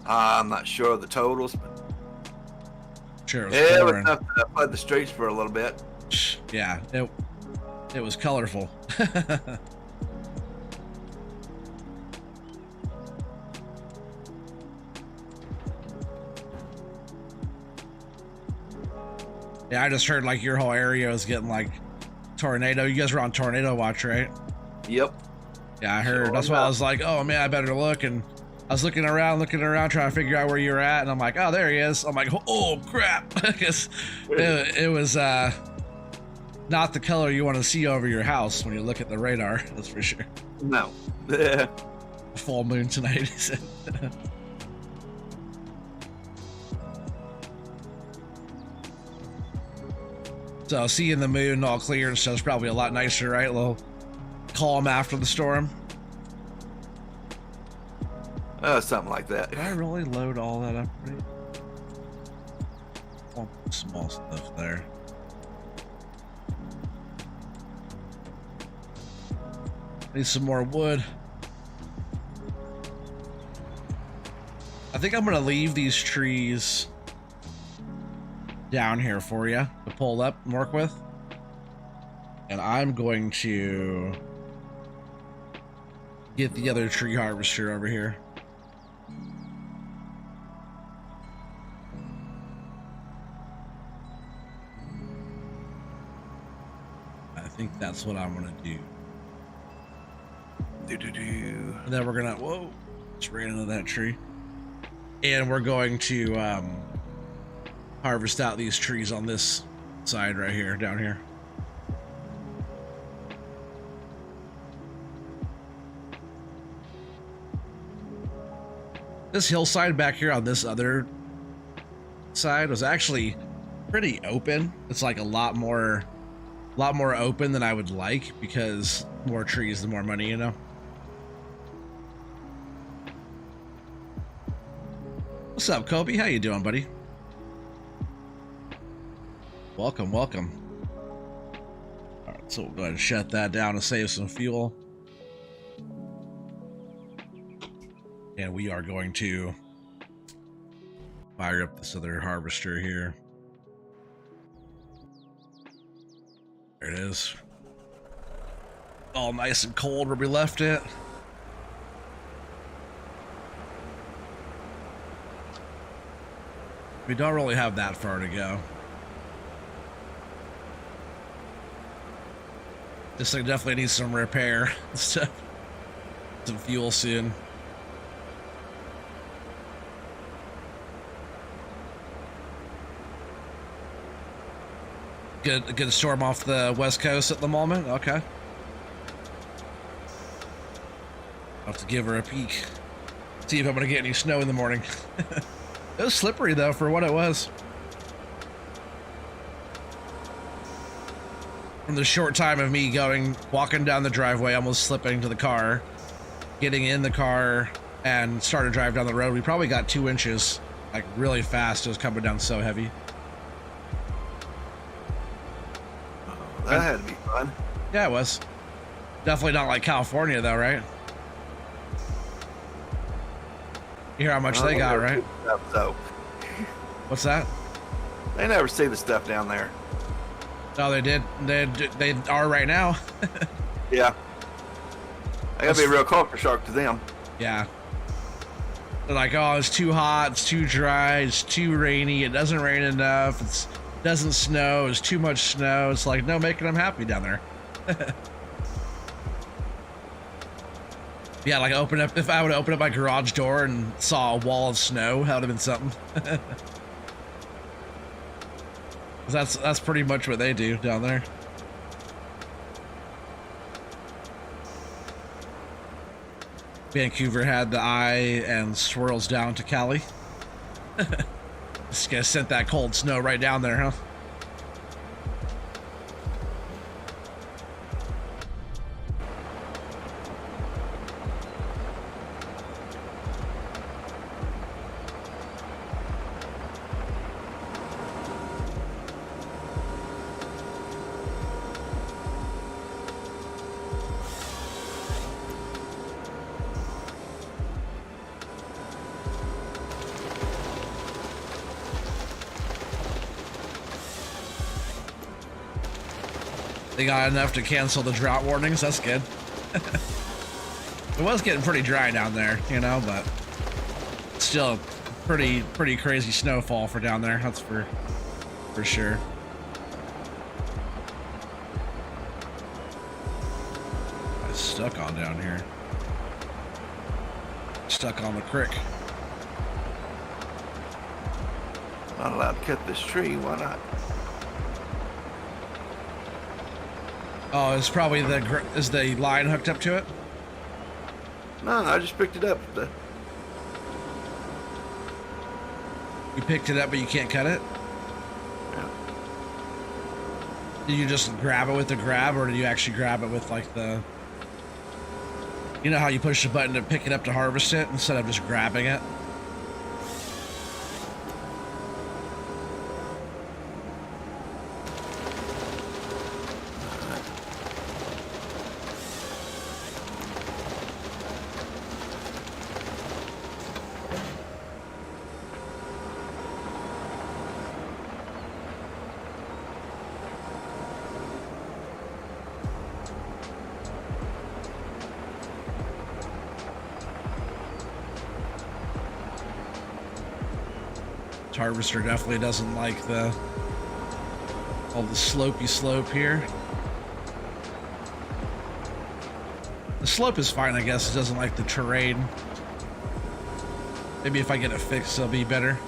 I'm not sure of the totals, but sure, it was enough to flood the streets for a little bit. Yeah, it was colorful. Yeah, I just heard like your whole area was getting like tornado. You guys were on tornado watch, right? Yep. Yeah, I heard. That's why I was like, oh man, I better look. And I was looking around, trying to figure out where you were at. And I'm like, oh, there he is. I'm like, oh crap. Because it was not the color you want to see over your house when you look at the radar. That's for sure. No. Full moon tonight, he said. So seeing the moon all clear and stuff is probably a lot nicer, right? A little calm after the storm. Something like that. Did I really load all that up? Right? All small stuff there. Need some more wood. I think I'm gonna leave these trees down here for you to pull up and work with. And I'm going to get the other tree harvester over here. I think that's what I'm gonna do. And then we're gonna, whoa, just ran into that tree. And we're going to harvest out these trees on this side right here, down here. This hillside back here on this other side was actually pretty open. It's like a lot more open than I would like, because more trees, the more money, you know. What's up, Kobe? How you doing, buddy? Welcome, welcome. All right, so we'll go ahead and shut that down to save some fuel. And we are going to fire up this other harvester here. There it is. All nice and cold where we left it. We don't really have that far to go. This thing definitely needs some repair and stuff. Some fuel soon. Good storm off the west coast at the moment. Okay. I'll have to give her a peek. See if I'm gonna get any snow in the morning. It was slippery though for what it was. From the short time of me walking down the driveway, almost slipping to the car, getting in the car and starting to drive down the road, we probably got 2 inches, like really fast. It was coming down so heavy. That had to be fun. Yeah, it was. Definitely not like California though, right? You hear how much they got, right? So What's that? they never see the stuff down there. No, they did. They are right now. Yeah. I gotta be a real culture shock to them. Yeah. They're like, oh, it's too hot, it's too dry, it's too rainy, it doesn't rain enough, it doesn't snow, it's too much snow. It's like, no, making them happy down there. Yeah, like if I would open up my garage door and saw a wall of snow, that would have been something. That's pretty much what they do down there. Vancouver had the eye and swirls down to Cali. Just gonna sent that cold snow right down there, huh? They got enough to cancel the drought warnings. That's good. It was getting pretty dry down there, you know, but still pretty crazy snowfall for down there. That's for sure. I'm stuck on down here. Stuck on the creek. Not allowed to cut this tree. Why not? Oh, it's probably is the line hooked up to it? No, I just picked it up. You picked it up, but you can't cut it? Yeah. Did you just grab it with the grab, or did you actually grab it with like the... You know how you push the button to pick it up to harvest it instead of just grabbing it? Harvester definitely doesn't like all the slopey slope here. The slope is fine, I guess. It doesn't like the terrain. Maybe if I get it fixed, it'll be better.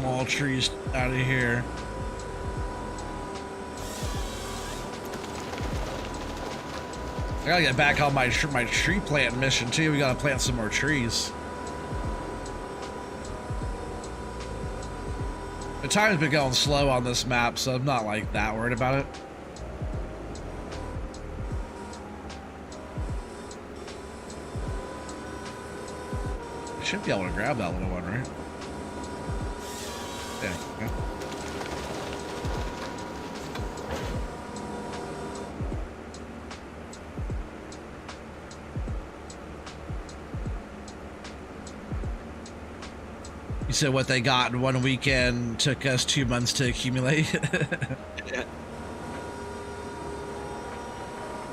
small trees out of here. I gotta get back on my tree plant mission too. We gotta plant some more trees. The time's been going slow on this map, so I'm not like that worried about it. I should be able to grab that little one, right? Yeah. You said what they got in one weekend took us 2 months to accumulate. Yeah.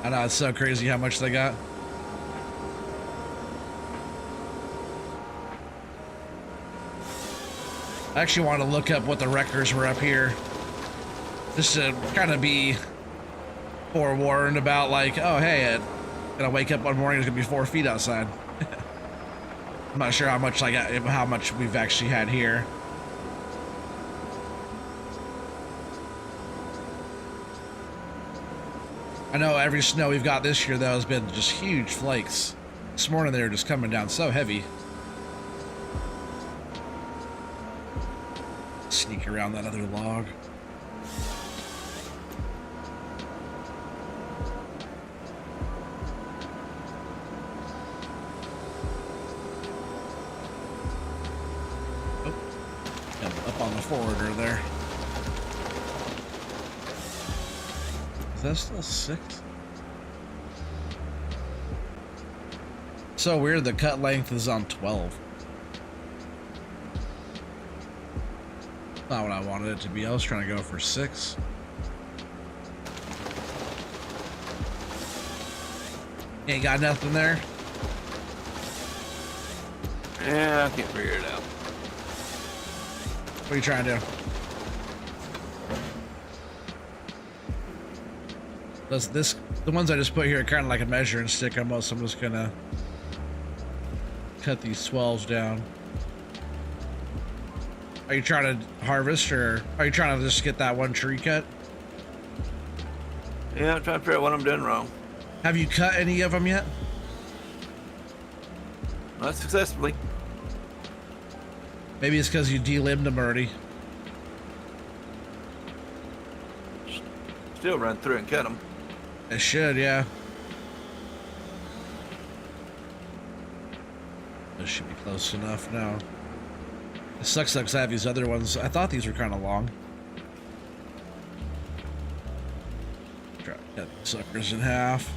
I know, it's so crazy how much they got. I actually want to look up what the wreckers were up here. Just to kind of be forewarned about like, oh hey, I'm gonna wake up one morning, it's gonna be 4 feet outside. I'm not sure how much how much we've actually had here. I know every snow we've got this year though has been just huge flakes. This morning they were just coming down so heavy. Sneak around that other log. Up on the forwarder there. Is that still 6? So weird, the cut length is on 12. Not what I wanted it to be. I was trying to go for 6. Ain't got nothing there? Yeah, I can't figure it out. What are you trying to do? The ones I just put here are kind of like a measuring stick almost. I'm just gonna cut these 12s down. Are you trying to harvest or are you trying to just get that one tree cut? Yeah, I'm trying to figure out what I'm doing wrong. Have you cut any of them yet? Not successfully. Maybe it's because you delimbed them already. Still run through and cut them. It should, yeah. This should be close enough now. It sucks I have these other ones. I thought these were kind of long. Try to cut the suckers in half.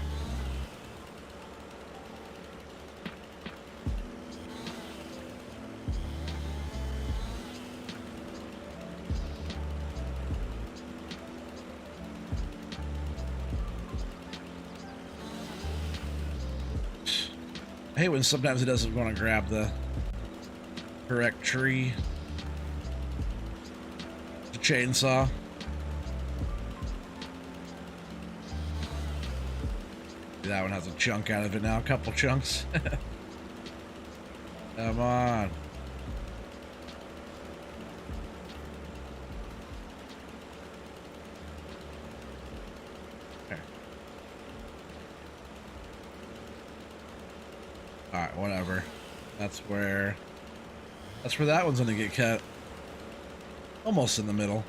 I hate when sometimes it doesn't want to grab the correct tree. The chainsaw. That one has a chunk out of it now, a couple chunks. Come on. Alright, whatever. That's where that one's gonna get cut. Almost in the middle.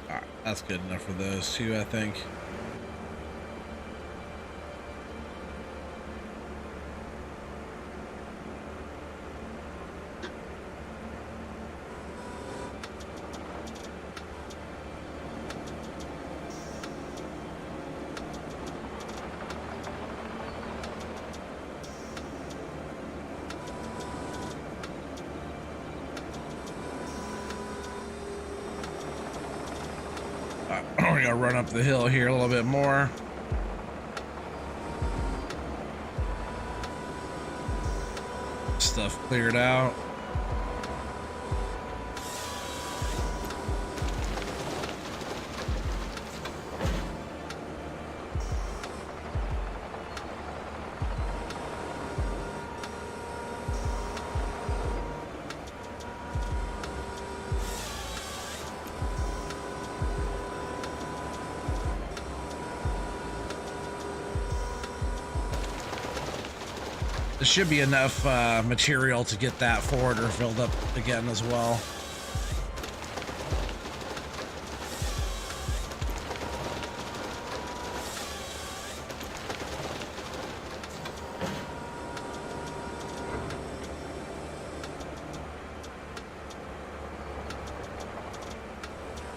Alright, that's good enough for those two, I think. We're gonna run up the hill here a little bit more. Stuff cleared out. There should be enough material to get that forwarder filled up again as well.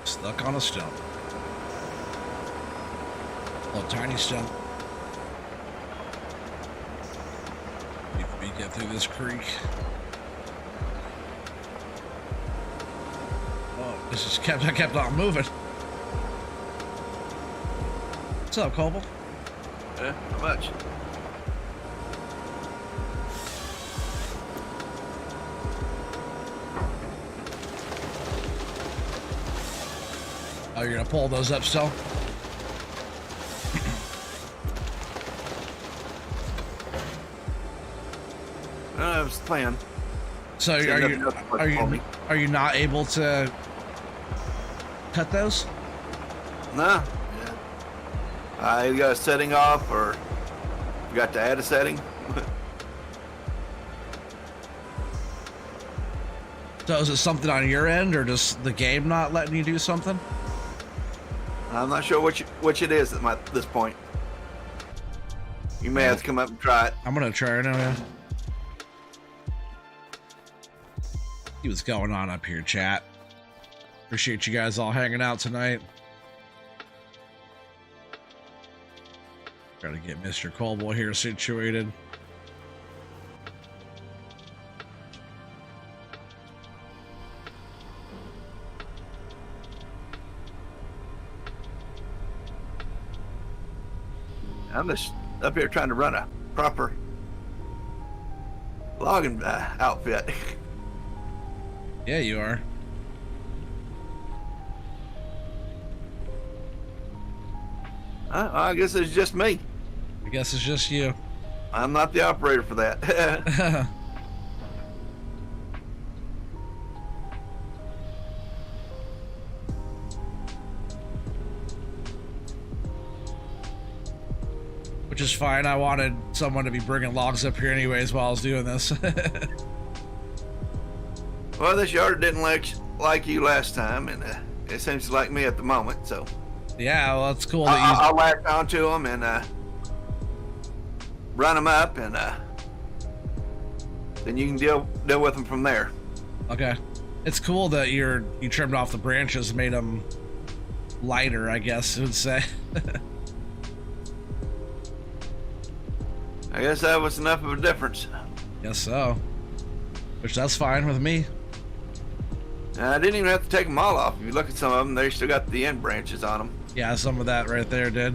Stuck on a stump. A tiny stump. If we get through this creek. Oh, this just kept on moving. What's up, Cobble? Yeah, how much? Oh, you're gonna pull those up still? I was playing. So are you not able to cut those? No. Yeah. I got a setting off, or forgot to add a setting. So is it something on your end, or just the game not letting you do something? I'm not sure which it is at this point. You may have to come up and try it. I'm gonna try it now. Yeah. See what's going on up here, chat. Appreciate you guys all hanging out tonight. Try to get Mr. Colville here situated. I'm just up here trying to run a proper logging outfit. Yeah, you are. I guess it's just me. I guess it's just you. I'm not the operator for that. Which is fine. I wanted someone to be bringing logs up here anyways while I was doing this. Well, this yard didn't like you last time, and it seems to like me at the moment, so. Yeah, well, it's cool that I'll latch onto them and run them up, and then you can deal with them from there. Okay. It's cool that you trimmed off the branches, made them lighter, I guess you would say. I guess that was enough of a difference. Guess so. Which that's fine with me. I didn't even have to take them all off. If you look at some of them, they still got the end branches on them. Yeah, some of that right there did.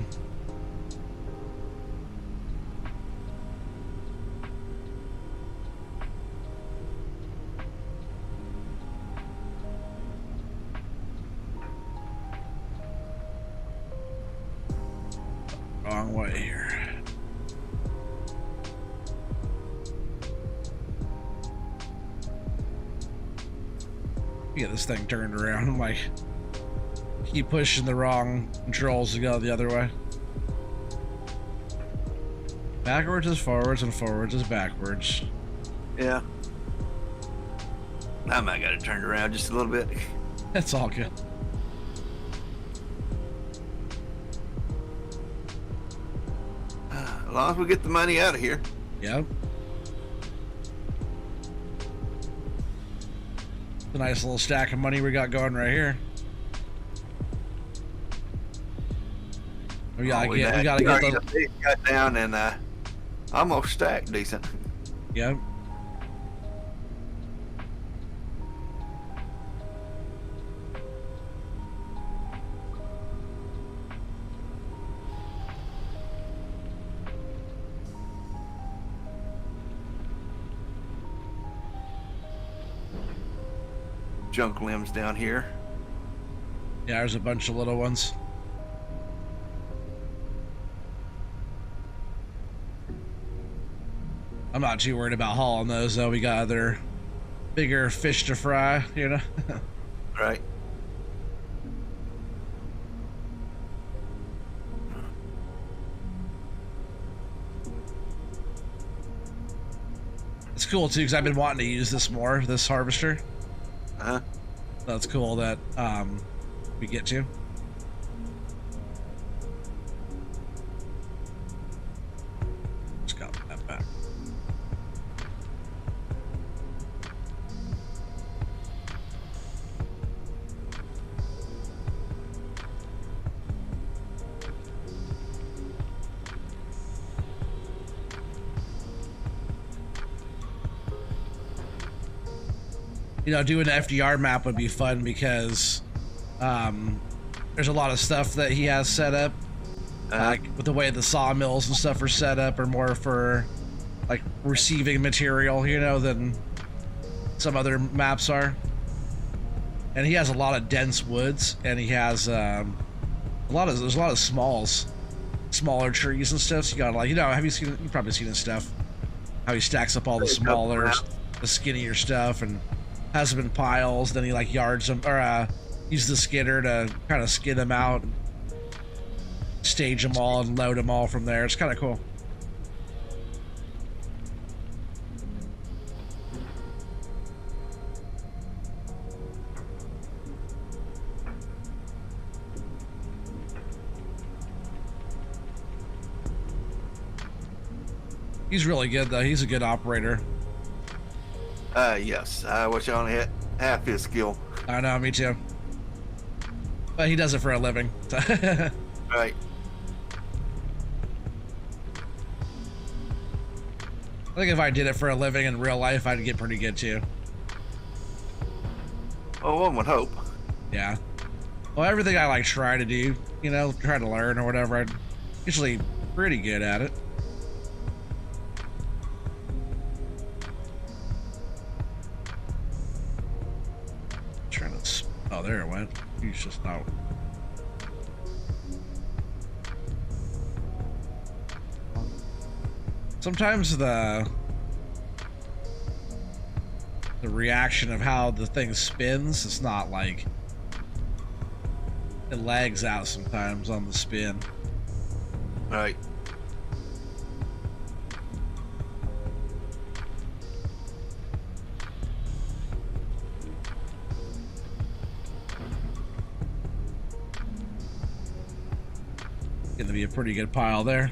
Wrong way here. Get this thing turned around. I'm like, keep pushing the wrong controls to go the other way. Backwards is forwards and forwards is backwards. Yeah. I might got it turned around just a little bit. That's all good. As long as we get the money out of here. Yep. A nice little stack of money we got going right here. We gotta get the got down and almost stacked decent. Yep. Junk limbs down here. Yeah, there's a bunch of little ones. I'm not too worried about hauling those though. We got other bigger fish to fry, you know. Right. It's cool too because I've been wanting to use this more, this harvester. Uh-huh. That's cool that we get to. Just got that back. You know, doing an FDR map would be fun because there's a lot of stuff that he has set up, like with the way the sawmills and stuff are set up, are more for like receiving material, you know, than some other maps are. And he has a lot of dense woods, and he has there's a lot of smaller trees and stuff. So you gotta, like, you know, you've probably seen his stuff, how he stacks up all the smaller, the skinnier stuff, and has them in piles. Then he like yards them, or uses the skidder to kind of skid them out, stage them all, and load them all from there. It's kind of cool. He's really good though. He's a good operator. Yes. I wish I only had half his skill. I know, me too. But he does it for a living. Right. I think if I did it for a living in real life, I'd get pretty good too. Well, one would hope. Yeah. Well, everything I like try to do, you know, try to learn or whatever, I'm usually pretty good at it. Oh, there it went. He's just not. Sometimes the reaction of how the thing spins, it's not like, it lags out sometimes on the spin. Right. Going to be a pretty good pile there.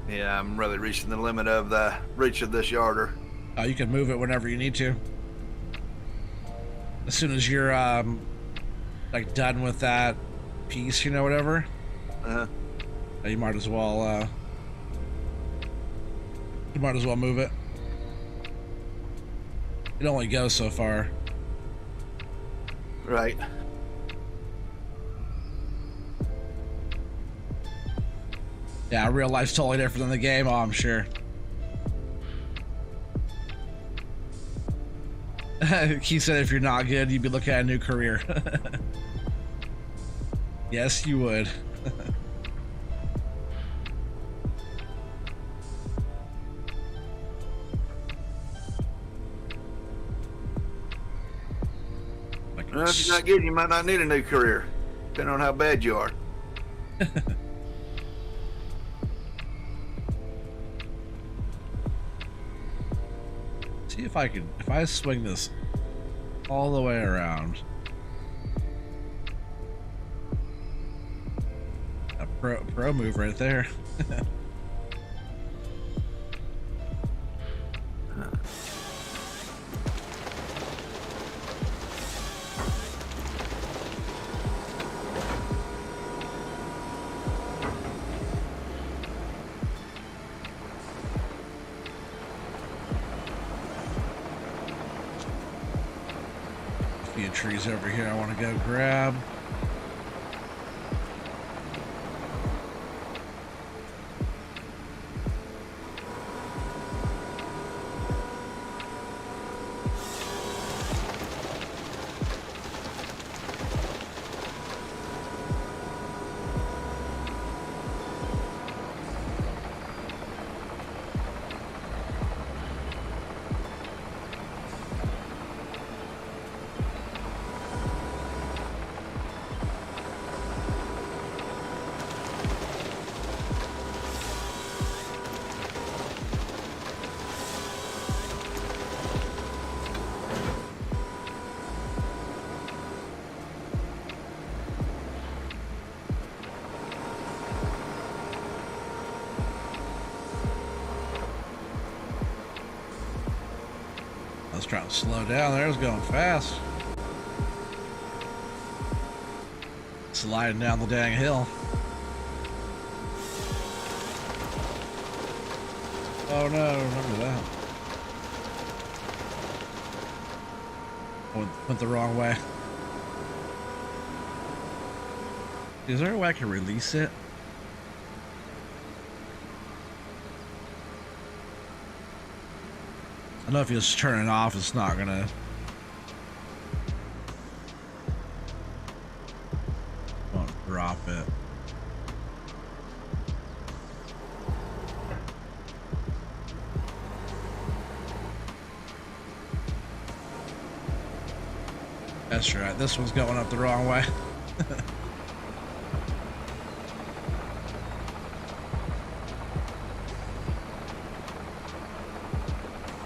Yeah, I'm really reaching the limit of the reach of this yarder. Oh, you can move it whenever you need to. As soon as you're like done with that piece, you know, whatever. You might as well move it. It only goes so far. Right. Yeah, real life's totally different than the game. Oh, I'm sure. He said if you're not good, you'd be looking at a new career. Yes, you would. Well, if you're not good, you might not need a new career, depending on how bad you are. See if I swing this all the way around. A pro move right there. Trees over here I want to go grab. was trying to slow down there. It was going fast. Sliding down the dang hill. Oh no, remember that. Went the wrong way. Is there a way I can release it? I know if you just turn it off, it's not gonna. Won't drop it. That's right. This one's going up the wrong way.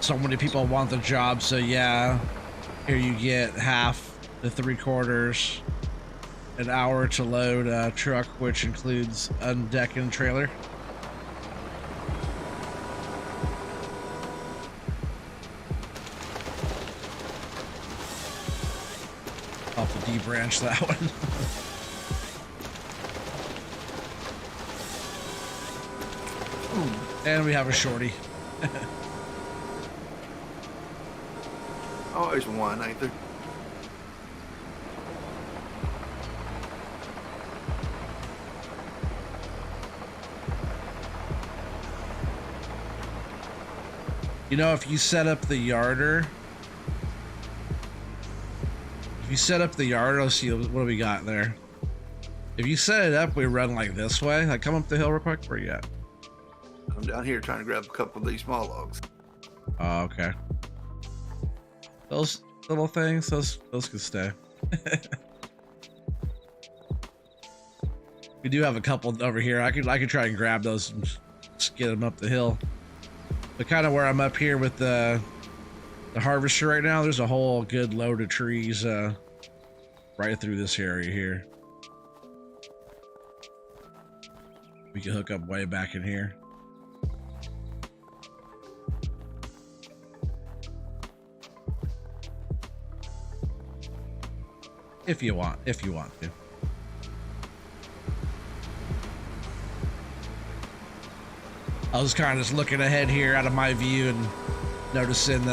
So many people want the job, so yeah, here you get half to 3/4, an hour to load a truck, which includes undecking trailer. I'll have to debranch that one. And we have a shorty. Always one, ain't there? You know, if you set up the yarder, let's see, what do we got there? If you set it up, we run like this way. Like, come up the hill real quick. Where you at? I'm down here trying to grab a couple of these small logs. Oh, okay. Those little things, those can stay. We do have a couple over here. I could try and grab those and just get them up the hill. But kind of where I'm up here with the harvester right now, there's a whole good load of trees right through this area here. We can hook up way back in here. If you want to. I was kind of just looking ahead here out of my view and noticing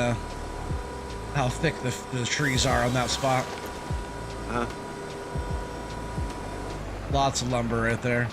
how thick the trees are on that spot. Lots of lumber right there.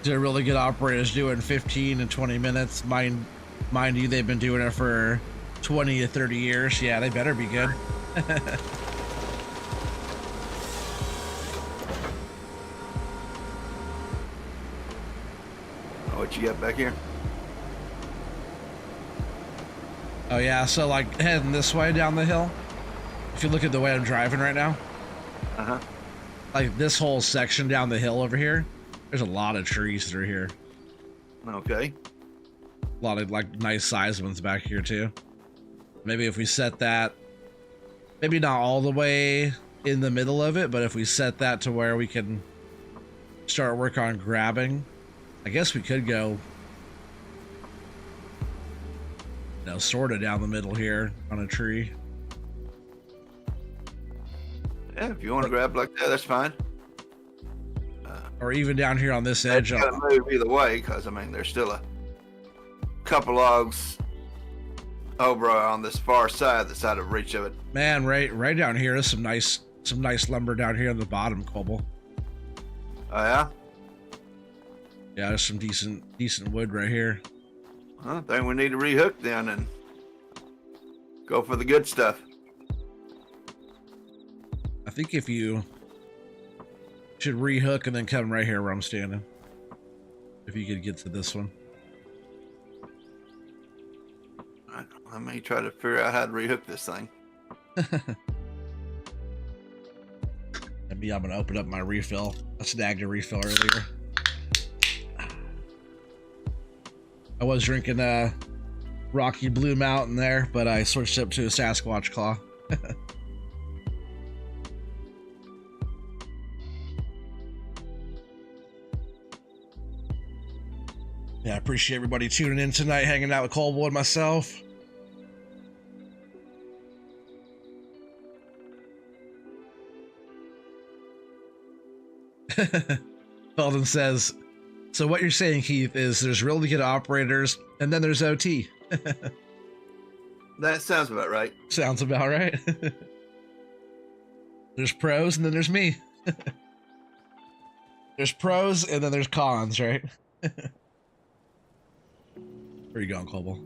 They're really good operators doing 15 and 20 minutes. Mind you, they've been doing it for 20 to 30 years. Yeah, they better be good. What you got back here? Oh yeah, so like heading this way down the hill, if you look at the way I'm driving right now, like this whole section down the hill over here, there's a lot of trees through here. Okay. A lot of like nice sized ones back here too. Maybe if we set that, maybe not all the way in the middle of it, but if we set that to where we can start work on grabbing, I guess we could go, you know, sort of down the middle here on a tree. Yeah, if you want to grab like that, that's fine. Or even down here on this edge. You gotta move either way, because I mean, there's still a couple logs over on this far side that's out of reach of it. Man, right down here is some nice lumber down here on the bottom, Cobble. Oh yeah? Yeah, there's some decent wood right here. I think we need to rehook then and Go for the good stuff. I think if you should rehook and then come right here where I'm standing. If you could get to this one. Let me try to figure out how to rehook this thing. Maybe I'm gonna open up my refill. I snagged a refill earlier. I was drinking Rocky Blue Mountain there, but I switched up to a Sasquatch Claw. Yeah, I appreciate everybody tuning in tonight, hanging out with Colville and myself. Felden says, so what you're saying, Keith, is there's really good operators and then there's OT. That sounds about right. Sounds about right. There's pros and then there's me. There's pros and then there's cons, right? Where you going, Colville?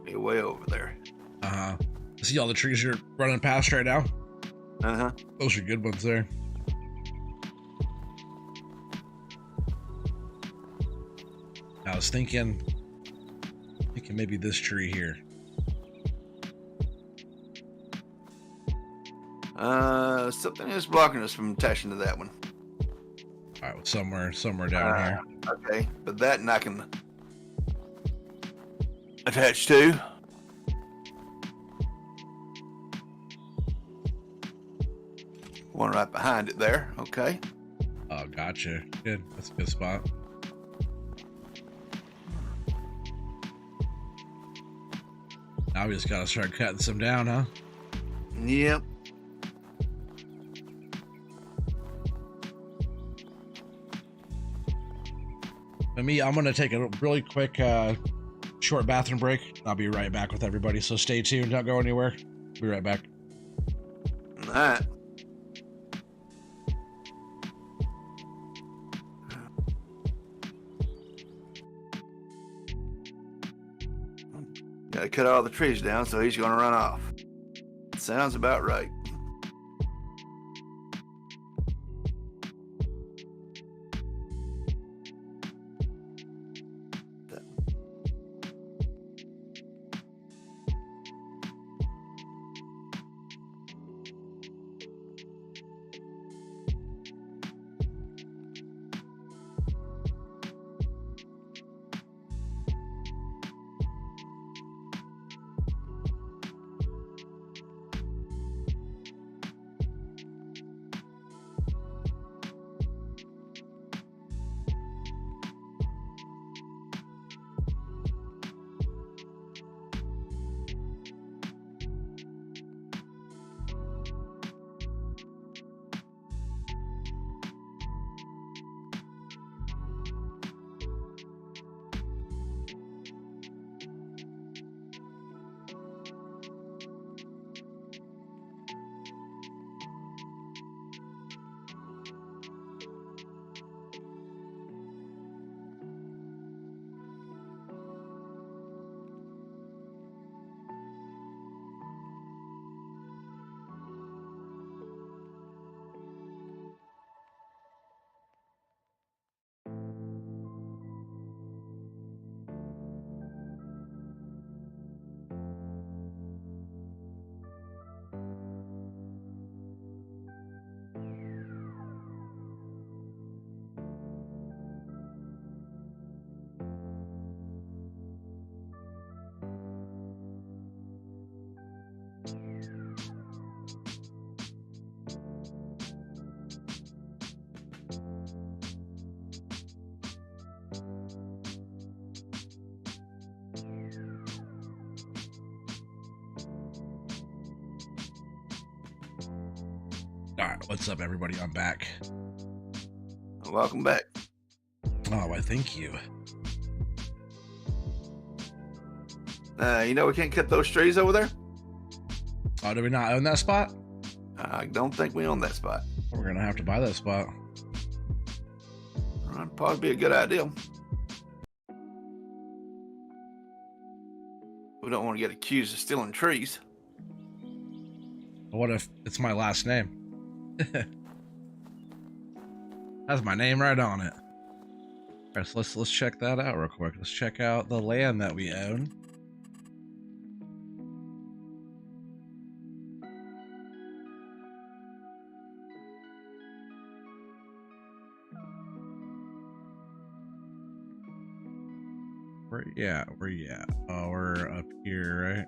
Be way over there. See all the trees you're running past right now? Uh-huh. Those are good ones there. I was thinking maybe this tree here. Something is blocking us from attaching to that one. All right, well, somewhere down here. Okay, but that and I can attach to. One right behind it there. Okay. Oh, gotcha. Good. That's a good spot. Now we just gotta start cutting some down, huh? Yep. For me, I'm gonna take a really quick short bathroom break. I'll be right back with everybody, so stay tuned. Don't go anywhere. Be right back. All right. Gotta cut all the trees down, so he's gonna run off. Sounds about right. All right, what's up, everybody? I'm back. Welcome back. Oh, I thank you. You know we can't cut those trees over there. Oh, do we not own that spot? I don't think we own that spot. We're gonna have to buy that spot. That'd probably be a good idea. We don't want to get accused of stealing trees. What if it's my last name? Has my name right on it. All right, so let's check that out real quick. Let's check out the land that we own. Where you at? Oh, we're up here,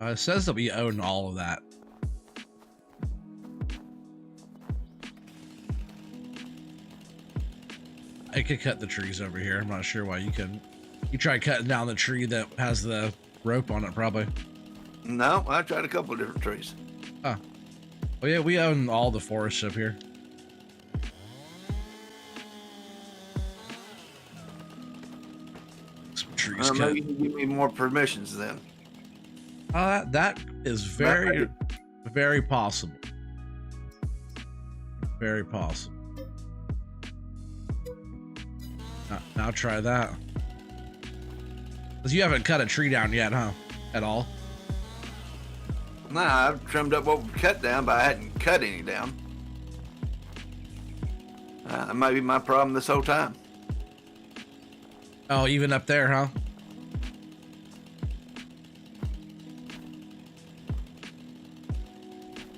right? It says that we own all of that. I could cut the trees over here. I'm not sure why you couldn't. You tried cutting down the tree that has the rope on it, probably. No, I tried a couple of different trees. Oh. Oh yeah, we own all the forests up here. Some trees cut. Maybe you can give me more permissions then. That is very, very possible. Very possible. Now try that. Because you haven't cut a tree down yet, huh? At all? Nah, I've trimmed up what we cut down, but I hadn't cut any down. That might be my problem this whole time. Oh, even up there, huh?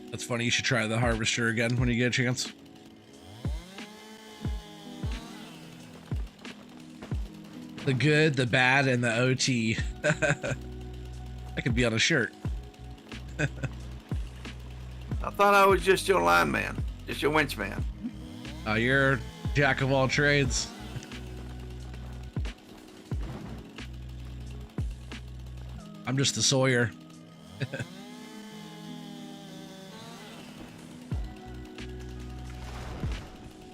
That's funny. You should try the harvester again when you get a chance. The good, the bad, and the OT. That could be on a shirt. I thought I was just your lineman, just your winch man. Oh, you're jack of all trades. I'm just the Sawyer.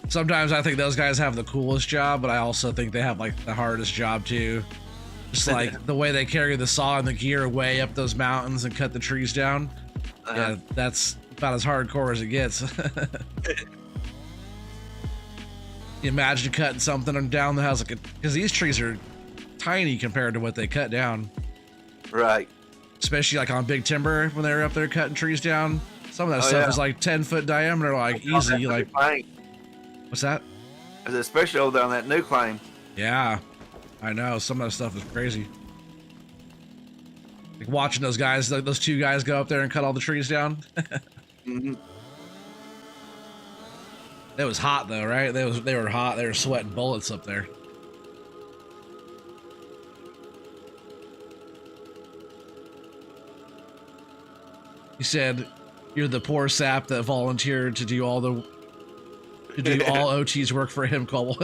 Sometimes I think those guys have the coolest job, but I also think they have like the hardest job too. Just like the way they carry the saw and the gear way up those mountains and cut the trees down. Yeah, that's about as hardcore as it gets. You imagine cutting something down the house, like, because these trees are tiny compared to what they cut down. Right. Especially like on big timber when they were up there cutting trees down. Some of that stuff is like 10-foot diameter, like easy. Like, what's that? Especially over there on that new claim. Yeah, I know. Some of that stuff is crazy. Like watching those guys, like those two guys go up there and cut all the trees down. Mm-hmm. It was hot though, right? They were hot. They were sweating bullets up there. You said you're the poor sap that volunteered to do all OT's work for him, Cole.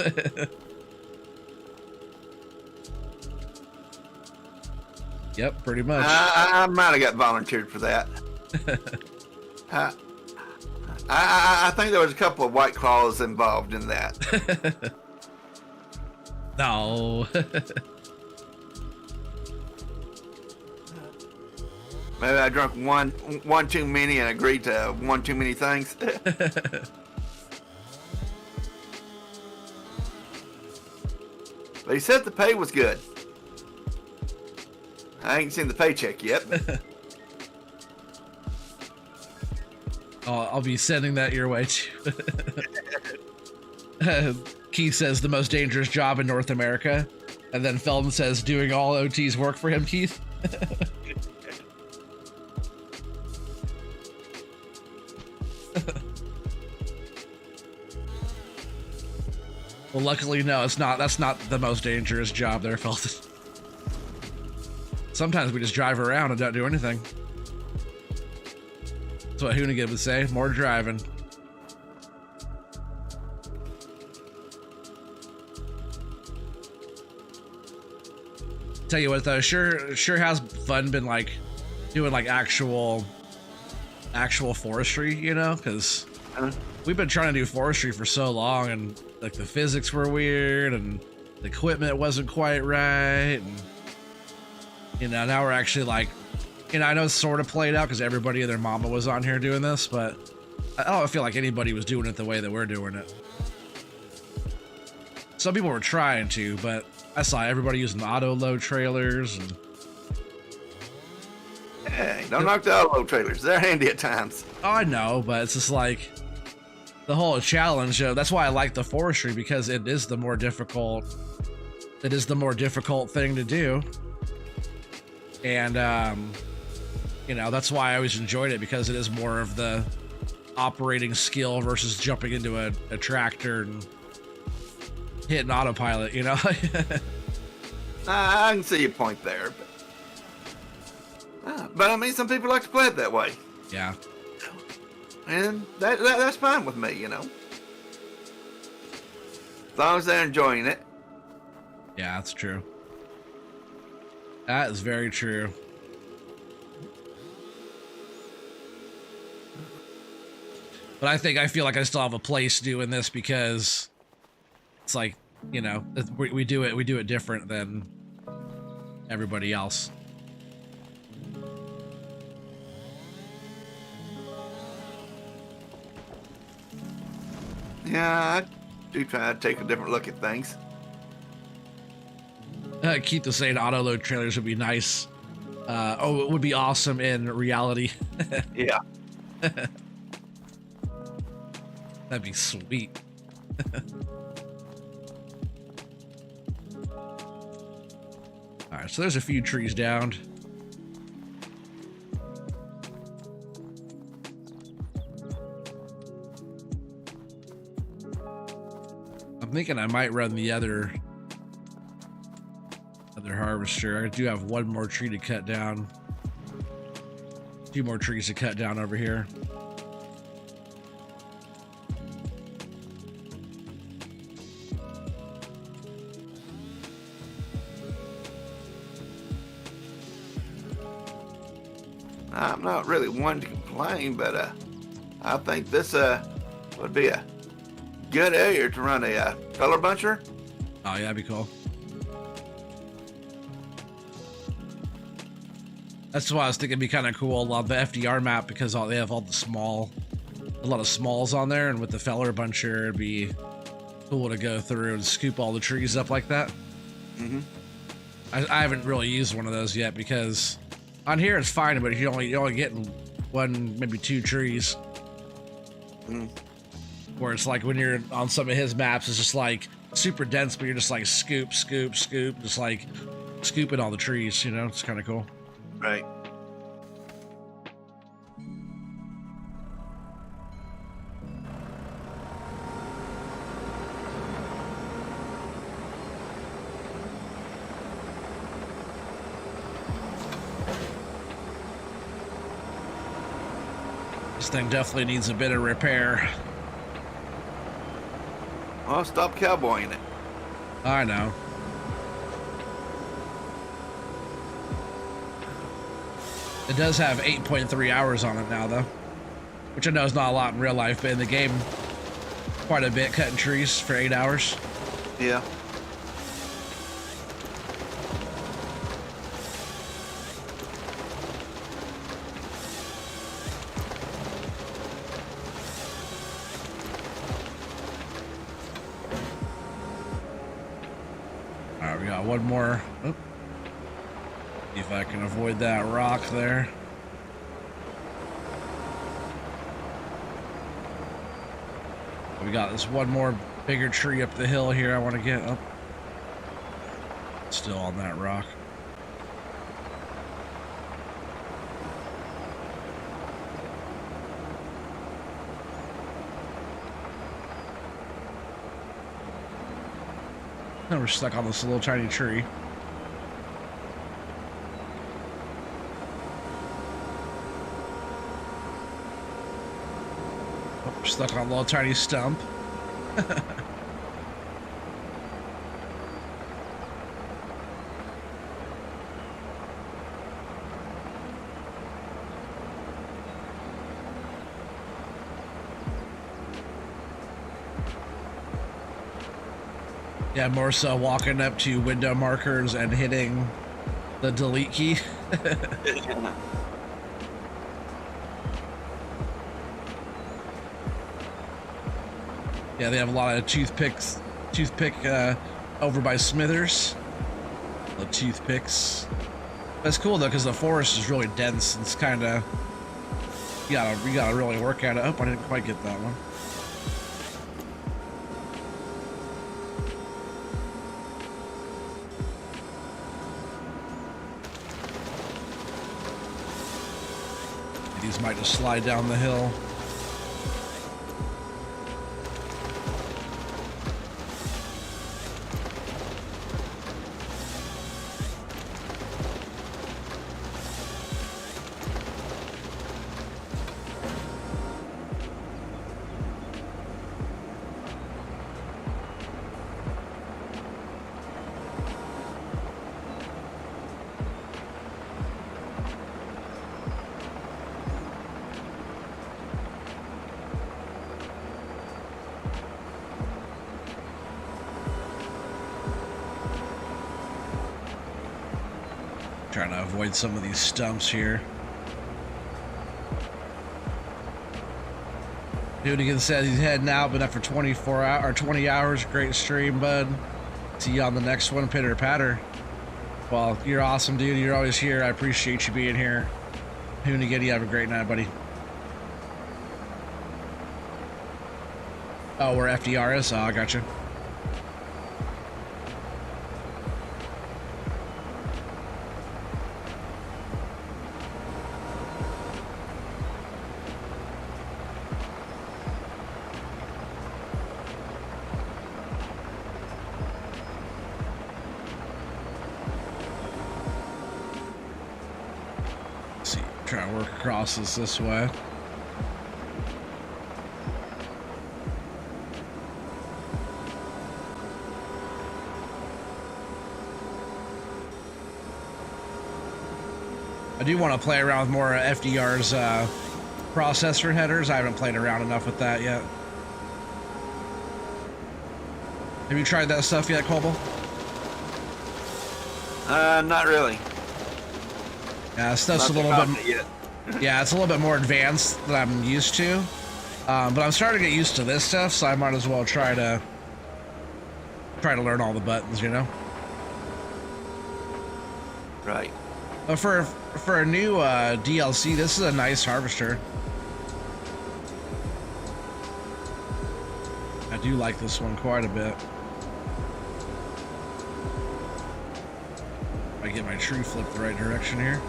Yep, pretty much. I might have got volunteered for that. I think there was a couple of White Claws involved in that. No. Maybe I drank one too many and agreed to one too many things. But he said the pay was good. I ain't seen the paycheck yet. Oh, I'll be sending that your way too. Keith says the most dangerous job in North America. And then Feldman says doing all OT's work for him, Keith. Well, luckily, no, it's not. That's not the most dangerous job there, Feldman. Sometimes we just drive around and don't do anything. That's what Hoonigan would say. More driving. Tell you what though, sure has fun been like doing like actual forestry, you know, because we've been trying to do forestry for so long, and like the physics were weird and the equipment wasn't quite right, and you know, now we're actually like, you know, I know it's sort of played out because everybody and their mama was on here doing this, but I don't feel like anybody was doing it the way that we're doing it. Some people were trying to, but I saw everybody using auto load trailers and hey, don't knock the auto load trailers. They're handy at times. oh, I know, but it's just like the whole challenge. That's why I like the forestry, because it is the more difficult. It is the more difficult thing to do, and you know, that's why I always enjoyed it, because it is more of the operating skill versus jumping into a tractor and hitting autopilot. You know. I can see your point there, but I mean, some people like to play it that way. Yeah. And that's fine with me, you know. As long as they're enjoying it. Yeah, that's true. That is very true. But I feel like I still have a place doing this, because it's like, you know, we do it different than everybody else. Yeah, I do try to take a different look at things. Keith was saying auto load trailers would be nice. Oh, it would be awesome in reality. Yeah. That'd be sweet. All right, so there's a few trees downed. I'm thinking I might run the other harvester. I do have one more tree to cut down. 2 more trees to cut down over here. I'm not really one to complain, but I think this would be a good area to run a feller buncher. Oh yeah, that'd be cool. That's why I was thinking it'd be kind of cool on the FDR map, because they have all a lot of smalls on there, and with the feller buncher, it'd be cool to go through and scoop all the trees up like that. Mm-hmm. I haven't really used one of those yet, because on here it's fine, but if you're only getting 1, maybe 2 trees. Mm. Where it's like when you're on some of his maps, it's just like super dense, but you're just like scoop, just like scooping all the trees, you know? It's kind of cool. Right. This thing definitely needs a bit of repair. Well, stop cowboying it. I know. It does have 8.3 hours on it now, though, which I know is not a lot in real life, but in the game, quite a bit cutting trees for 8 hours. Yeah. All right, we got one more. Oop. See if I can avoid that rock there. We got this one more bigger tree up the hill here I want to get up. Still on that rock. Now we're stuck on this little tiny tree. Oh, we're stuck on a little tiny stump. Yeah, more so walking up to window markers and hitting the delete key. Yeah, they have a lot of toothpick over by Smithers. The toothpicks. That's cool though, because the forest is really dense. It's kind of you gotta really work at it. Oh, I didn't quite get that one. These might just slide down the hill. Trying to avoid some of these stumps here. Hoonigan says he's heading out, been up for 24 hours or 20 hours. Great stream, bud. See you on the next one, pitter patter. Well, you're awesome, dude. You're always here. I appreciate you being here. Hoonigan, you have a great night, buddy. Oh, where FDR is? Oh, I gotcha. Try to work across this way. I do want to play around with more FDR's processor headers. I haven't played around enough with that yet. Have you tried that stuff yet, Cobble? Not really. Yeah, stuff's a little bit. Yeah, it's a little bit more advanced than I'm used to. But I'm starting to get used to this stuff, so I might as well try to learn all the buttons, you know. Right. But for a new DLC, this is a nice harvester. I do like this one quite a bit. I get my tree flipped the right direction here.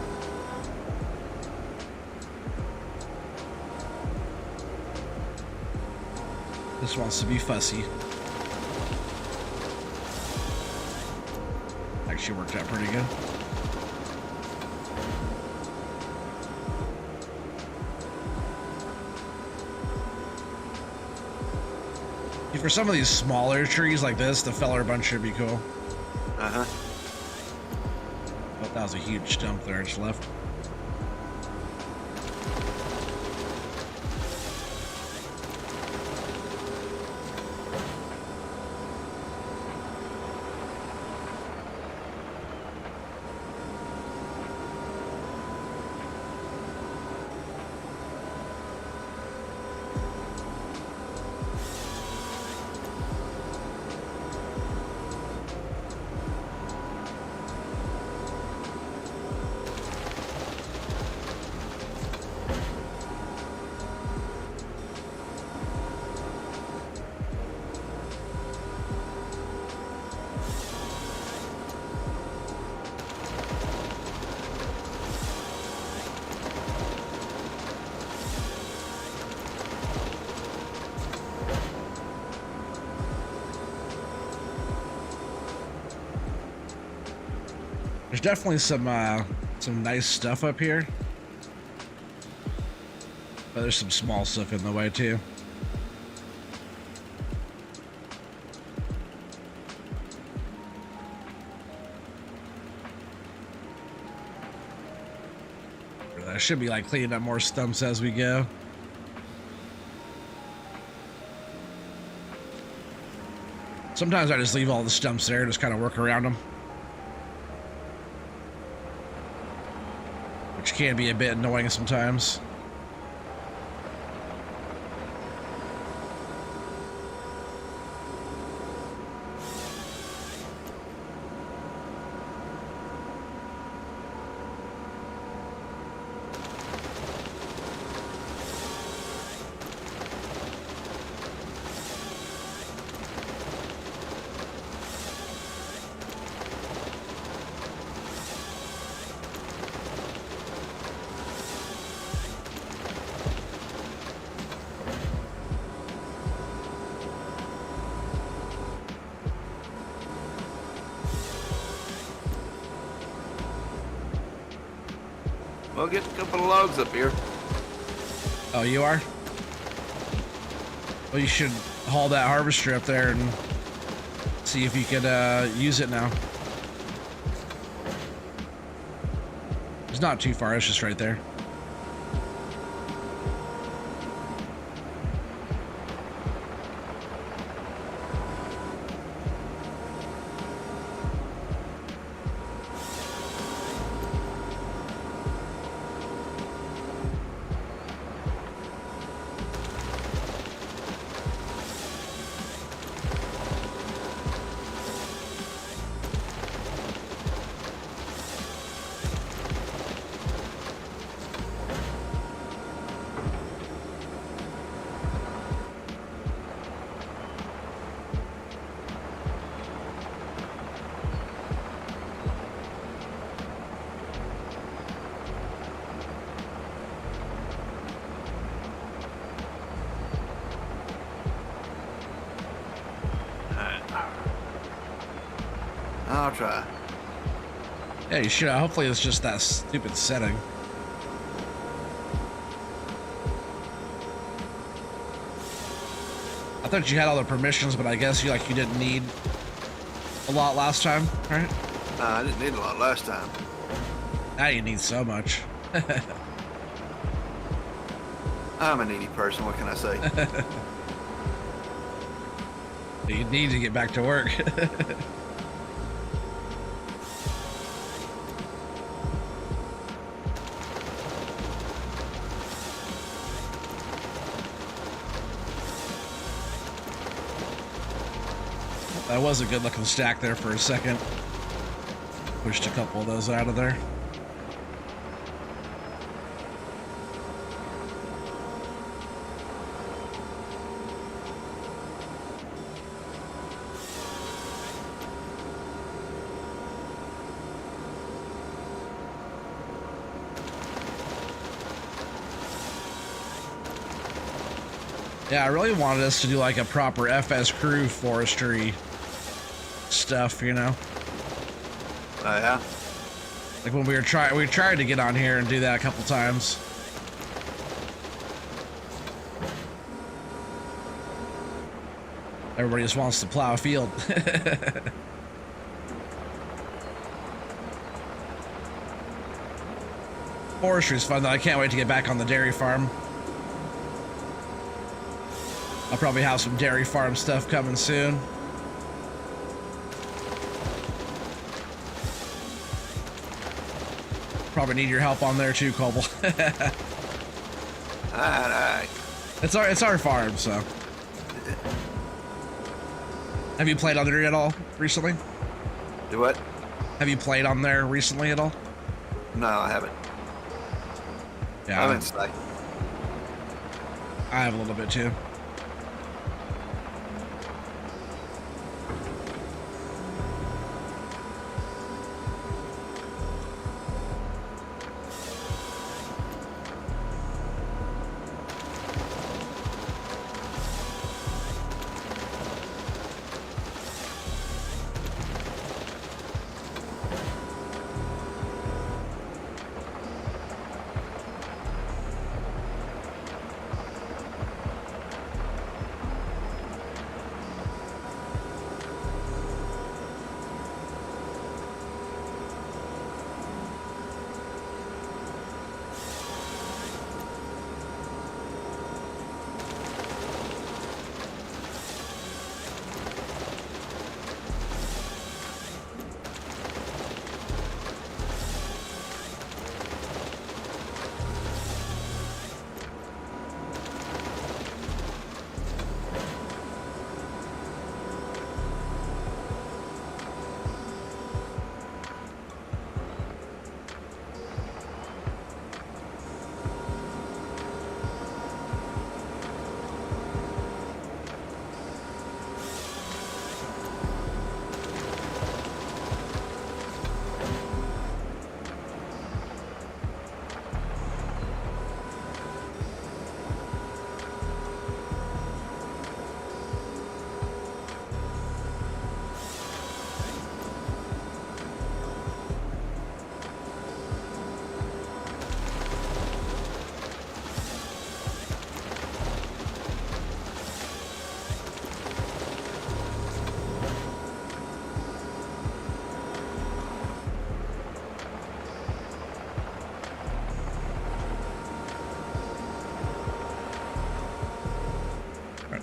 This wants to be fussy. Actually worked out pretty good. For some of these smaller trees like this, the feller bunch should be cool. Uh-huh. Oh, that was a huge stump there, just left. There's definitely some nice stuff up here, but there's some small stuff in the way too. I should be like cleaning up more stumps as we go. Sometimes I just leave all the stumps there, just kind of work around them. Which can be a bit annoying sometimes. We'll get a couple of logs up here. Oh, you are? Well, you should haul that harvester up there and see if you could use it now. It's not too far, it's just right there. I'll try. Yeah, you should. Hopefully it's just that stupid setting. I thought you had all the permissions, but I guess you didn't need a lot last time, right? I didn't need a lot last time. Now you need so much. I'm a needy person, what can I say? You need to get back to work. That was a good looking stack there for a second. Pushed a couple of those out of there. Yeah, I really wanted us to do like a proper FS crew forestry stuff, you know? Oh, yeah? Like when we tried to get on here and do that a couple times. Everybody just wants to plow a field. Forestry is fun though. I can't wait to get back on the dairy farm. I'll probably have some dairy farm stuff coming soon. Probably need your help on there too, Cobble. Alright. It's our farm, so. Have you played on there at all recently? Do what? Have you played on there recently at all? No, I haven't. Yeah, I'm in sight. I have a little bit too.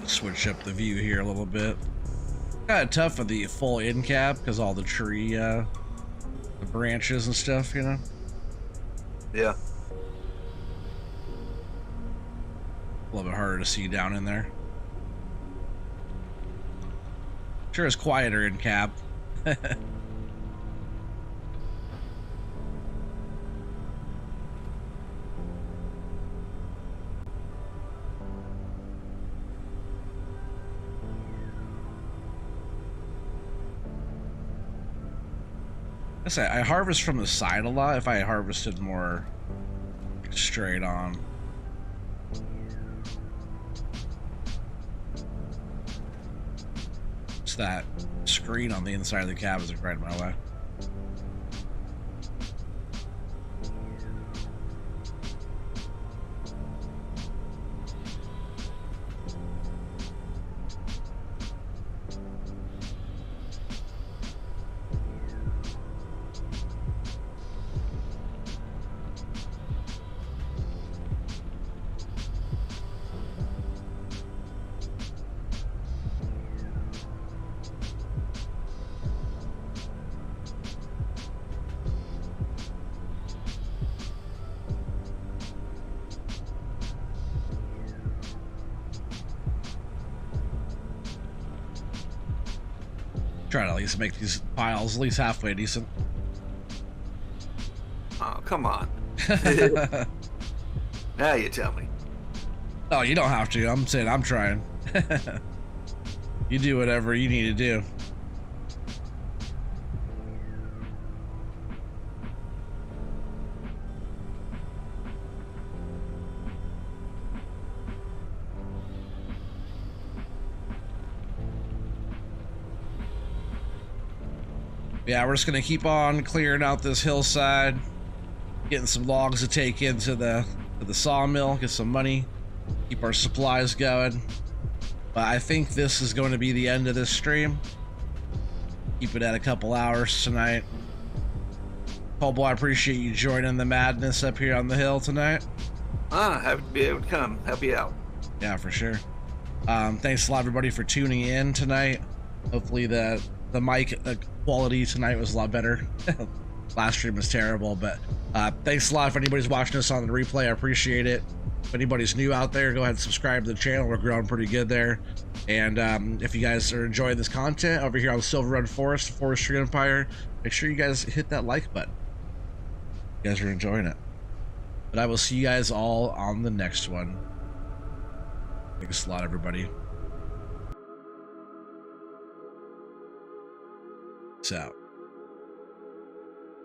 switch up the view here a little bit. Kind of tough with the full in cap because all the tree, the branches and stuff, you know? Yeah. A little bit harder to see down in there. Sure is quieter in cab. I harvest from the side a lot. If I harvested more straight on. It's that screen on the inside of the cab is right in my way. Try to at least make these piles at least halfway decent. Oh, come on. Now you tell me. Oh, you don't have to. I'm saying I'm trying. You do whatever you need to do. Yeah, we're just gonna keep on clearing out this hillside, getting some logs to take into the sawmill, get some money, keep our supplies going. But I think this is going to be the end of this stream. Keep it at a couple hours tonight. Paul, I appreciate you joining the madness up here on the hill tonight. Happy to be able to come help you out. Yeah, for sure. Thanks a lot, everybody, for tuning in tonight. Hopefully the mic quality tonight was a lot better. Last stream was terrible, but thanks a lot if anybody's watching us on the replay. I appreciate it. If anybody's new out there, go ahead and subscribe to the channel. We're growing pretty good there. And if you guys are enjoying this content over here on SILVERRUN Forestry Empire, make sure you guys hit that like button. You guys are enjoying it. But I will see you guys all on the next one. Thanks a lot, everybody. Peace out.